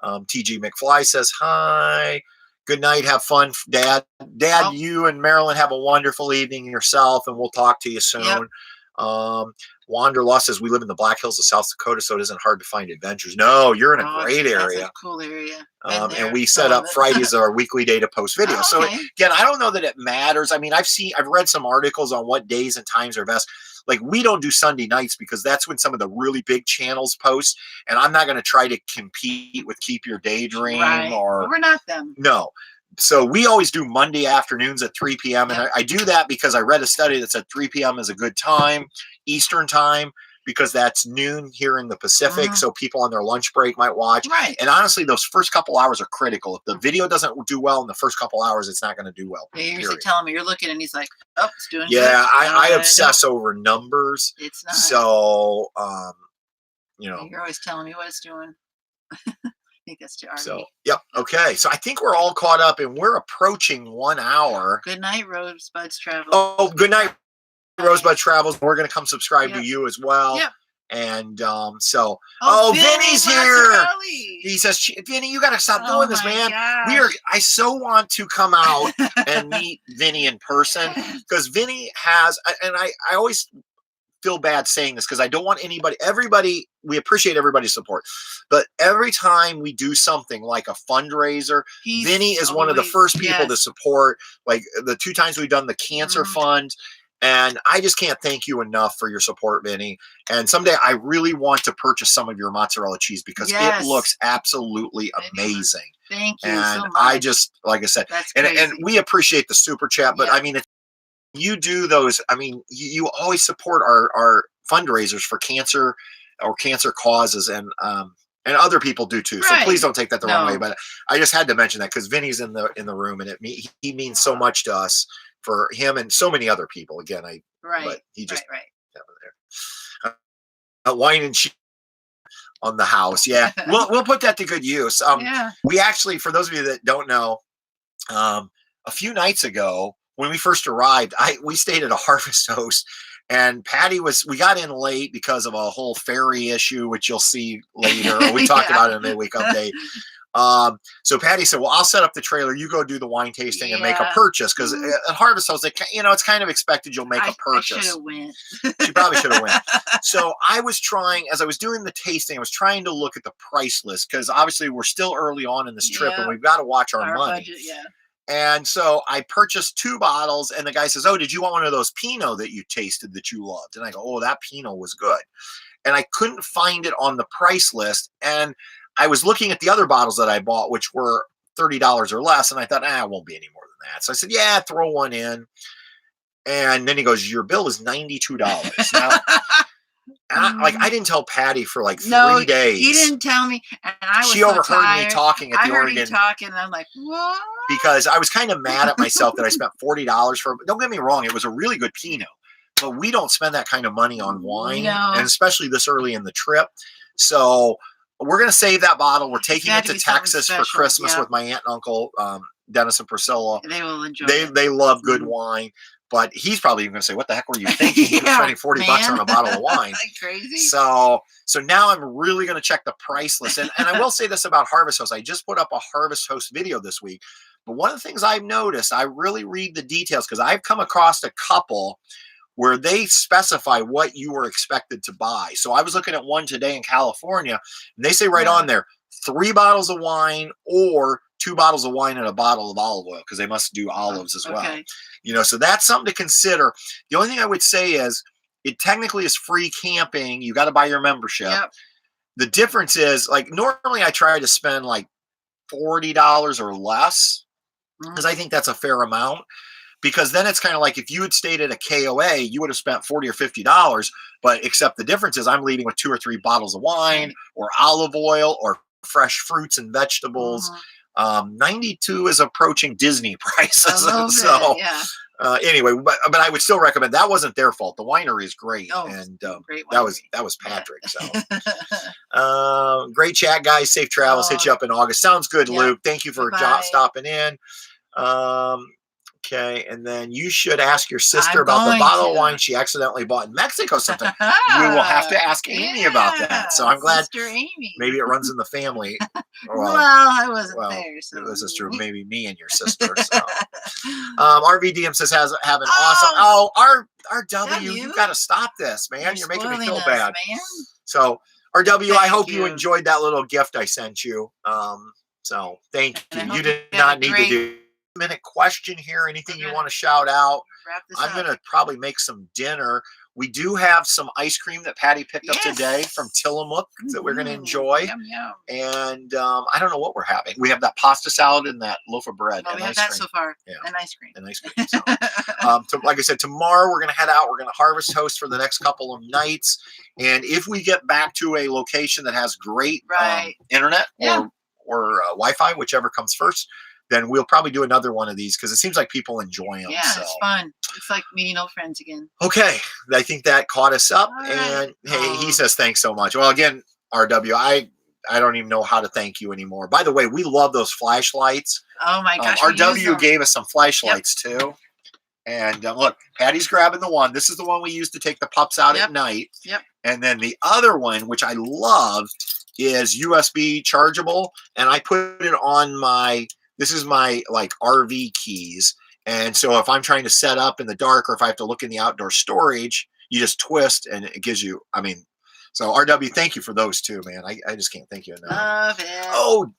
[SPEAKER 2] TG McFly says hi. Good night. Have fun, Dad. You and Marilyn have a wonderful evening yourself, and we'll talk to you soon. Wanderlust says we live in the Black Hills of South Dakota, so it isn't hard to find adventures. No, you're in a great area.
[SPEAKER 1] That's a cool area.
[SPEAKER 2] And we set up Fridays our weekly day to post videos. So again, I don't know that it matters. I mean, I've read some articles on what days and times are best. Like, we don't do Sunday nights because that's when some of the really big channels post, and I'm not going to try to compete with Keep Your Daydream or
[SPEAKER 1] we're not them.
[SPEAKER 2] No. So we always do Monday afternoons at 3 p.m. And I do that because I read a study that said 3 p.m. is a good time, Eastern time, because that's noon here in the Pacific. So people on their lunch break might watch. And honestly, those first couple hours are critical. If the video doesn't do well in the first couple hours, it's not going to do well.
[SPEAKER 1] They usually tell him, you're looking, and he's like, oh, it's doing
[SPEAKER 2] good. I obsess over numbers.
[SPEAKER 1] It's not.
[SPEAKER 2] So,
[SPEAKER 1] You're always telling me what it's doing. I think that's too early.
[SPEAKER 2] So, okay. So I think we're all caught up, and we're approaching 1 hour.
[SPEAKER 1] Good night, Rosebud's Travels.
[SPEAKER 2] Oh, good night, Rosebud Travels. We're going to come subscribe to you as well. And so, Vinny's here. He says, Vinny, you got to stop doing this, man.
[SPEAKER 1] Gosh.
[SPEAKER 2] I so want to come out and meet Vinny in person, because Vinny has, and I always feel bad saying this because I don't want everybody, we appreciate everybody's support. But every time we do something like a fundraiser, Vinny is one of the first people to support. Like the 2 times we've done the cancer fund. And I just can't thank you enough for your support, Vinny. And someday I really want to purchase some of your mozzarella cheese because it looks absolutely amazing.
[SPEAKER 1] Thank you
[SPEAKER 2] and
[SPEAKER 1] so much.
[SPEAKER 2] I just, like I said, and we appreciate the super chat, but I mean, if you do those, I mean, you always support our fundraisers for cancer or cancer causes, and other people do too. So please don't take that the wrong way. But I just had to mention that because Vinny's in the room, and he means so much to us, for him and so many other people. Again, but he just there. Wine and cheese on the house. Yeah, we'll put that to good use. We actually, for those of you that don't know, a few nights ago when we first arrived, we stayed at a Harvest Host, and Patty we got in late because of a whole ferry issue, which you'll see later. We talked about it in a midweek update. So Patty said, well, I'll set up the trailer. You go do the wine tasting and make a purchase. Because at Harvest House, it's kind of expected you'll make a purchase. I should have went. She probably should have went. So I was trying, as I was doing the tasting, I was trying to look at the price list because obviously we're still early on in this trip and we've got to watch our money. Budget, And so I purchased 2 bottles, and the guy says, oh, did you want one of those Pinot that you tasted that you loved? And I go, oh, that Pinot was good. And I couldn't find it on the price list. And I was looking at the other bottles that I bought, which were $30 or less. And I thought, it won't be any more than that. So I said, yeah, throw one in. And then he goes, your bill is $92. Now, I didn't tell Patty for like 3 days.
[SPEAKER 1] He didn't tell me. And
[SPEAKER 2] she overheard me talking at the Oregon.
[SPEAKER 1] I heard him talking, and I'm like, what?
[SPEAKER 2] Because I was kind of mad at myself that I spent $40 for. Don't get me wrong, it was a really good Pinot, but we don't spend that kind of money on wine, and especially this early in the trip. So we're going to save that bottle. We're taking it to Texas for Christmas with my aunt and uncle, Dennis and Priscilla.
[SPEAKER 1] They will enjoy it.
[SPEAKER 2] They love good wine. But he's probably even going to say, what the heck were you thinking? You're spending $40 on a bottle of wine.
[SPEAKER 1] Crazy.
[SPEAKER 2] So now I'm really going to check the price list. And I will say this about Harvest Host. I just put up a Harvest Host video this week. But one of the things I've noticed, I really read the details because I've come across a couple where they specify what you were expected to buy. So I was looking at one today in California, and they say right on there, 3 bottles of wine or 2 bottles of wine and a bottle of olive oil, because they must do olives as well. So that's something to consider. The only thing I would say is it technically is free camping. You got to buy your membership. The difference is, like, normally I try to spend like $40 or less because I think that's a fair amount. Because then it's kind of like if you had stayed at a KOA, you would have spent $40 or $50. But except the difference is I'm leaving with 2 or 3 bottles of wine or olive oil or fresh fruits and vegetables. 92 is approaching Disney prices. So anyway, but I would still recommend. That wasn't their fault. The winery is great, and great that was Patrick. So great chat, guys. Safe travels. Hit you up in August. Sounds good, Luke. Thank you for stopping in. Okay, and then you should ask your sister about the bottle of wine she accidentally bought in Mexico sometime. We will have to ask Amy about that. So I'm glad.
[SPEAKER 1] Sister Amy.
[SPEAKER 2] Maybe it runs in the family.
[SPEAKER 1] Well, I wasn't there. So
[SPEAKER 2] this is true. Maybe me and your sister. So. RVDM says have an awesome. RW, you got to stop this, man. You're making me feel bad. Man. So RW, I hope you enjoyed that little gift I sent you. So thank you. You did not need to do. Minute question here. Anything you want to shout out? I'm going to probably make some dinner. We do have some ice cream that Patty picked up today from Tillamook that we're going to enjoy.
[SPEAKER 1] Yum, yum.
[SPEAKER 2] And I don't know what we're having. We have that pasta salad and that loaf of bread.
[SPEAKER 1] We have that so far. And ice cream.
[SPEAKER 2] So, like I said, tomorrow we're going to head out. We're going to Harvest Host for the next couple of nights. And if we get back to a location that has great internet or Wi-Fi, whichever comes first, then we'll probably do another one of these because it seems like people enjoy them.
[SPEAKER 1] Yeah, it's fun. It's like meeting old friends again.
[SPEAKER 2] Okay. I think that caught us up. And hey, he says, thanks so much. Well, again, RW, I don't even know how to thank you anymore. By the way, we love those flashlights.
[SPEAKER 1] Oh my gosh.
[SPEAKER 2] RW gave us some flashlights too. And look, Patty's grabbing the one. This is the one we use to take the pups out at night. And then the other one, which I love, is USB chargeable. And I put it on this is my like RV keys. And so if I'm trying to set up in the dark or if I have to look in the outdoor storage, you just twist and it gives you, I mean, so RW, thank you for those too, man. I just can't thank you enough.
[SPEAKER 1] Love it.
[SPEAKER 2] Oh,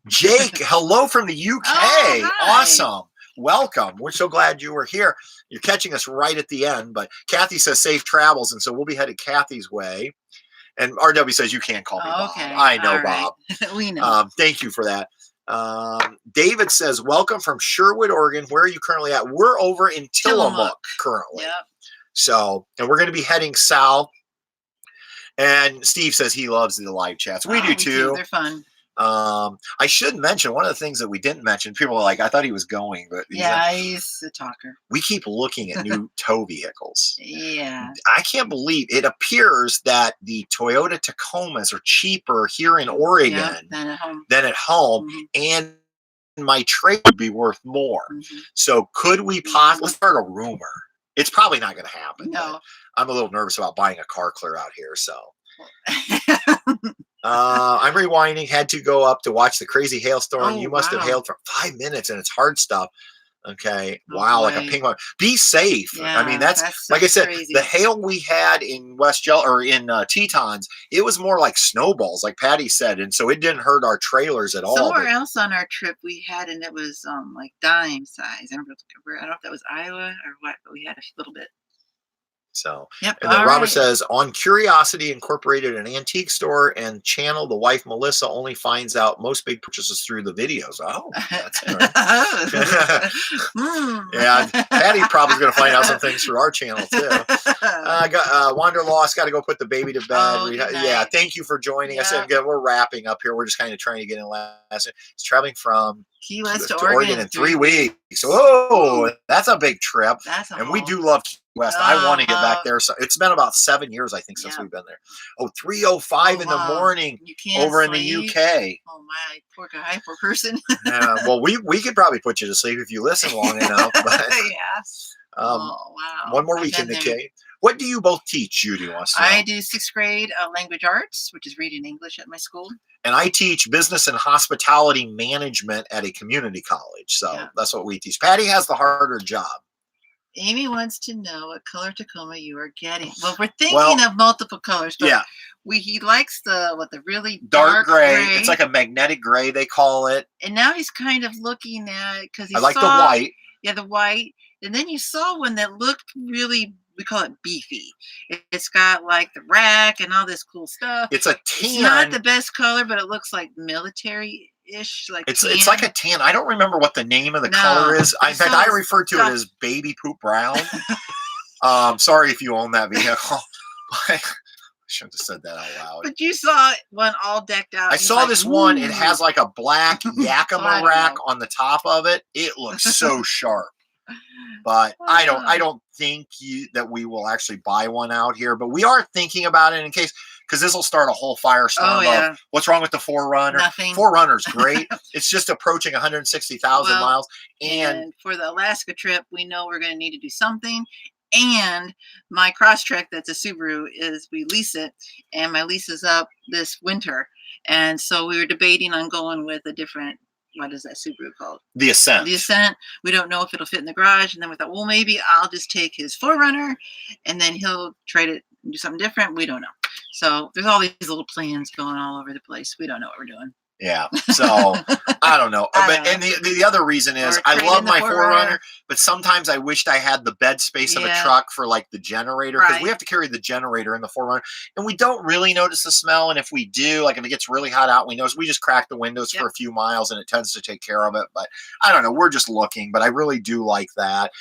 [SPEAKER 2] Jake, hello from the UK.
[SPEAKER 1] Oh, hi.
[SPEAKER 2] Awesome. Welcome. We're so glad you were here. You're catching us right at the end, but Kathy says safe travels, and so we'll be headed Kathy's way. And RW says you can't call me Bob. I know, Bob.
[SPEAKER 1] We know.
[SPEAKER 2] Thank you for that. David says, welcome from Sherwood, Oregon. Where are you currently at? We're over in Tillamook currently.
[SPEAKER 1] Yep.
[SPEAKER 2] So, and we're going to be heading south. And Steve says he loves the live chats. We do too.
[SPEAKER 1] They're fun.
[SPEAKER 2] I should mention one of the things that we didn't mention. People are like, I thought he was going, but
[SPEAKER 1] he's a talker.
[SPEAKER 2] We keep looking at new tow vehicles.
[SPEAKER 1] Yeah.
[SPEAKER 2] I can't believe it appears that the Toyota Tacomas are cheaper here in Oregon
[SPEAKER 1] than at
[SPEAKER 2] home.
[SPEAKER 1] Mm-hmm.
[SPEAKER 2] And my trade would be worth more. Mm-hmm. So could we possibly start a rumor? It's probably not going to happen.
[SPEAKER 1] No.
[SPEAKER 2] I'm a little nervous about buying a car clear out here. So I'm rewinding. Had to go up to watch the crazy hailstorm. You must have hailed for 5 minutes and it's hard stuff. Okay. Wow. Like a ping pong. Be safe.
[SPEAKER 1] Yeah,
[SPEAKER 2] I mean, that's like I said, crazy. The hail we had in Tetons, it was more like snowballs, like Patty said. And so it didn't hurt our trailers at all.
[SPEAKER 1] Somewhere else on our trip we had, and it was like dime size. I don't know if that was Iowa or what, but we had a little bit.
[SPEAKER 2] So, and then Robert says, on Curiosity Incorporated, an antique store and channel, the wife Melissa only finds out most big purchases through the videos. Oh, that's right. Yeah, Patty probably going to find out some things through our channel too. Wanderlost, got to go put the baby to bed. Yeah, thank you for joining us. And again, we're wrapping up here. We're just kind of trying to get in last. It's traveling from
[SPEAKER 1] Key West to
[SPEAKER 2] Oregon in 3 weeks. Oh, that's a big trip. And we do love Key West. I want to get back there. So it's been about 7 years, I think, since we've been there. Oh, 3:05 in the morning over in the UK.
[SPEAKER 1] Oh my, poor guy, poor person.
[SPEAKER 2] Yeah, well, we could probably put you to sleep if you listen long enough. But,
[SPEAKER 1] wow.
[SPEAKER 2] One more week in the K. What do you both teach, Judy?
[SPEAKER 1] I do 6th grade language arts, which is reading English at my school.
[SPEAKER 2] And I teach business and hospitality management at a community college. So that's what we teach. Patty has the harder job.
[SPEAKER 1] Amy wants to know what color Tacoma you are getting. Well, we're thinking of multiple colors. But he likes the really dark gray.
[SPEAKER 2] It's like a magnetic gray, they call it.
[SPEAKER 1] And now he's kind of looking at it because
[SPEAKER 2] I like the white.
[SPEAKER 1] Yeah, the white. And then you saw one that looked really, we call it beefy. It's got like the rack and all this cool stuff.
[SPEAKER 2] It's a tan.
[SPEAKER 1] It's not the best color, but it looks like military-ish. Like
[SPEAKER 2] it's like a tan. I don't remember what the name of the color is. In fact, I refer to it as baby poop brown. Sorry if you own that vehicle. I shouldn't have said that out loud.
[SPEAKER 1] But you saw one all decked out.
[SPEAKER 2] I saw this one. It has like a black Yakima rack on the top of it. It looks so sharp. But I don't think that we will actually buy one out here. But we are thinking about it in case, because this will start a whole firestorm of what's wrong with the 4Runner.
[SPEAKER 1] Nothing.
[SPEAKER 2] 4Runner's great. It's just approaching 160,000 miles.
[SPEAKER 1] And for the Alaska trip, we know we're going to need to do something. And my Crosstrek, that's a Subaru, we lease it, and my lease is up this winter. And so we were debating on going with a different, what is that Subaru called?
[SPEAKER 2] The Ascent.
[SPEAKER 1] The Ascent. We don't know if it'll fit in the garage. And then we thought, well, maybe I'll just take his 4Runner, and then he'll trade it and do something different. We don't know. So there's all these little plans going all over the place. We don't know what we're doing.
[SPEAKER 2] Yeah. So I don't know. And the other reason is I love my 4Runner, but sometimes I wished I had the bed space of a truck for like the generator, because we have to carry the generator in the 4Runner, and we don't really notice the smell. And if we do, like if it gets really hot out, we just crack the windows for a few miles and it tends to take care of it. But I don't know. We're just looking, but I really do like that.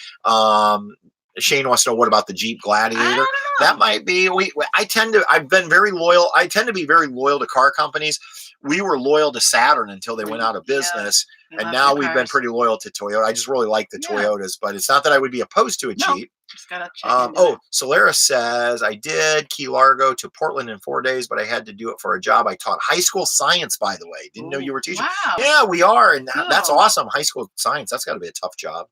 [SPEAKER 2] Shane wants to know, what about the Jeep Gladiator? That might be. I've been very loyal. I tend to be very loyal to car companies. We were loyal to Saturn until they went out of business, and now we've been pretty loyal to Toyota. I just really like the Toyotas, but it's not that I would be opposed to a Jeep.
[SPEAKER 1] Just gotta check
[SPEAKER 2] Solaris says, I did Key Largo to Portland in 4 days, but I had to do it for a job. I taught high school science, by the way. Didn't know you were teaching.
[SPEAKER 1] Wow.
[SPEAKER 2] Yeah, we are, and that's awesome. High school science, that's got to be a tough job.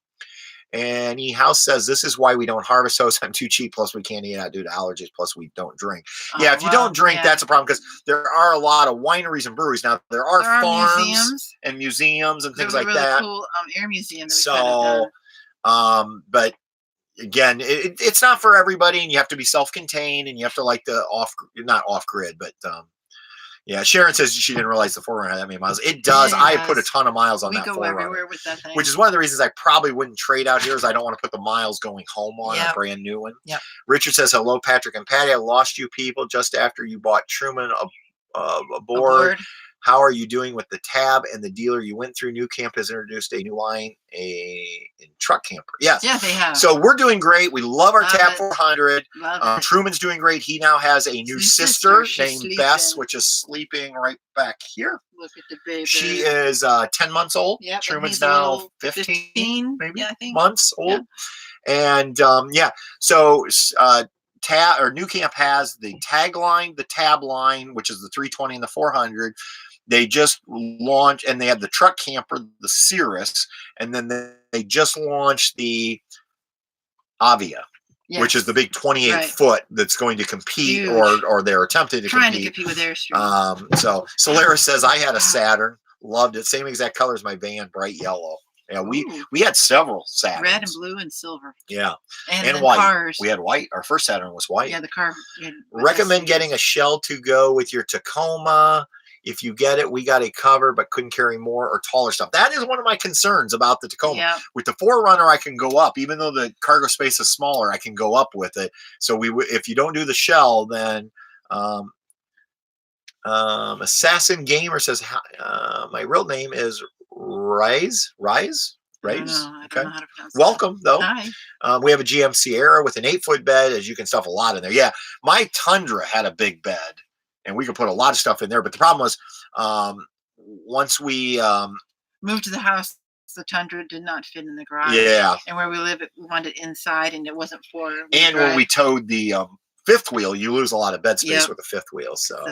[SPEAKER 2] And E-House says, this is why we don't harvest those. I'm too cheap. Plus, we can't eat out due to allergies. Plus, we don't drink. If you don't drink, that's a problem, because there are a lot of wineries and breweries. Now, there are farms and museums and things like that.
[SPEAKER 1] Cool air museum.
[SPEAKER 2] So, but again, it's not for everybody, and you have to be self-contained, and you have to like the not off-grid, but yeah. Sharon says she didn't realize the 4Runner had that many miles. It does. I put a ton of miles on that 4Runner. We go everywhere with that thing. Which is one of the reasons I probably wouldn't trade out here, is I don't want to put the miles going home on a brand new one.
[SPEAKER 1] Yep.
[SPEAKER 2] Richard says, hello, Patrick and Patty. I lost you people just after you bought Truman aboard. How are you doing with the tab and the dealer you went through? New Camp has introduced a new line, in truck camper. Yes.
[SPEAKER 1] Yeah, they have.
[SPEAKER 2] So we're doing great. We love our Tab 400. Truman's doing great. He now has a new sister named Bess, which is sleeping right back here.
[SPEAKER 1] Look at the baby.
[SPEAKER 2] She is 10 months old.
[SPEAKER 1] Yep,
[SPEAKER 2] Truman's now 15 maybe,
[SPEAKER 1] yeah, I think.
[SPEAKER 2] months old. Yeah. And so New Camp has the tagline, the tab line, which is the 320 and the 400. They just launched, and they have the truck camper, the Cirrus, and then they just launched the Avia, which is the big 28-foot that's going to compete, or they're attempting to
[SPEAKER 1] trying to compete with Airstream.
[SPEAKER 2] So Solaris says, I had a Saturn, loved it, same exact color as my van, bright yellow. Yeah, we had several Saturns.
[SPEAKER 1] Red and blue and silver.
[SPEAKER 2] Yeah.
[SPEAKER 1] And
[SPEAKER 2] white.
[SPEAKER 1] Cars.
[SPEAKER 2] We had white. Our first Saturn was white.
[SPEAKER 1] Yeah, the car.
[SPEAKER 2] Recommend getting a shell to go with your Tacoma. If you get it, we got a cover, but couldn't carry more or taller stuff. That is one of my concerns about the Tacoma.
[SPEAKER 1] Yeah.
[SPEAKER 2] With the 4Runner, I can go up. Even though the cargo space is smaller, I can go up with it. So if you don't do the shell, then Assassin Gamer says, my real name is Rise.
[SPEAKER 1] I don't know how to pronounce
[SPEAKER 2] Welcome, though.
[SPEAKER 1] Hi.
[SPEAKER 2] We have a GM Sierra with an 8-foot bed, as you can stuff a lot in there. Yeah, my Tundra had a big bed, and we could put a lot of stuff in there. But the problem was, once we
[SPEAKER 1] moved to the house, the Tundra did not fit in the garage.
[SPEAKER 2] Yeah.
[SPEAKER 1] And where we live, we wanted it inside, and it wasn't for.
[SPEAKER 2] And when we towed the fifth wheel, you lose a lot of bed space with the fifth wheel. So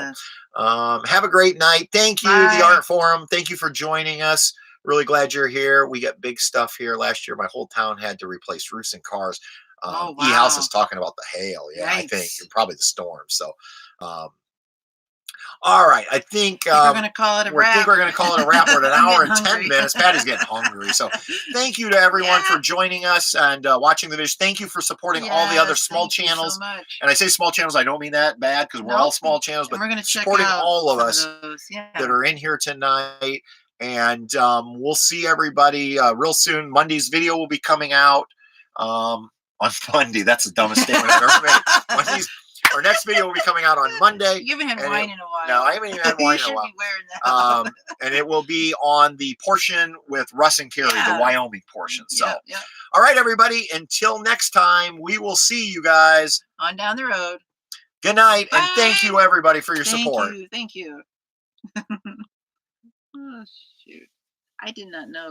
[SPEAKER 2] have a great night. Thank you, the Art Forum. Thank you for joining us. Really glad you're here. We got big stuff here. Last year, my whole town had to replace roofs and cars. E-House is talking about the hail. Yeah, nice. I think, and probably the storm. So, all right. I think
[SPEAKER 1] we're going to call it a wrap.
[SPEAKER 2] I think we're going to call it a wrap. We're at an hour and 10 minutes. Patty's getting hungry. So thank you to everyone for joining us and watching the videos. Thank you for supporting all the other small channels.
[SPEAKER 1] So much.
[SPEAKER 2] And I say small channels, I don't mean that bad, because we're all small channels, but
[SPEAKER 1] we're going to
[SPEAKER 2] supporting all of us that are in here tonight. And we'll see everybody real soon. Monday's video will be coming out on Monday. That's the dumbest statement I've ever made. Our next video will be coming out on Monday.
[SPEAKER 1] You haven't had wine in a while.
[SPEAKER 2] No, I haven't even had wine in a while.
[SPEAKER 1] You should be wearing that.
[SPEAKER 2] And it will be on the portion with Russ and Carrie, the Wyoming portion. So, all right, everybody. Until next time, we will see you guys
[SPEAKER 1] on down the road.
[SPEAKER 2] Good night, and thank you, everybody, for your support.
[SPEAKER 1] Thank you. Oh, shoot. I did not know.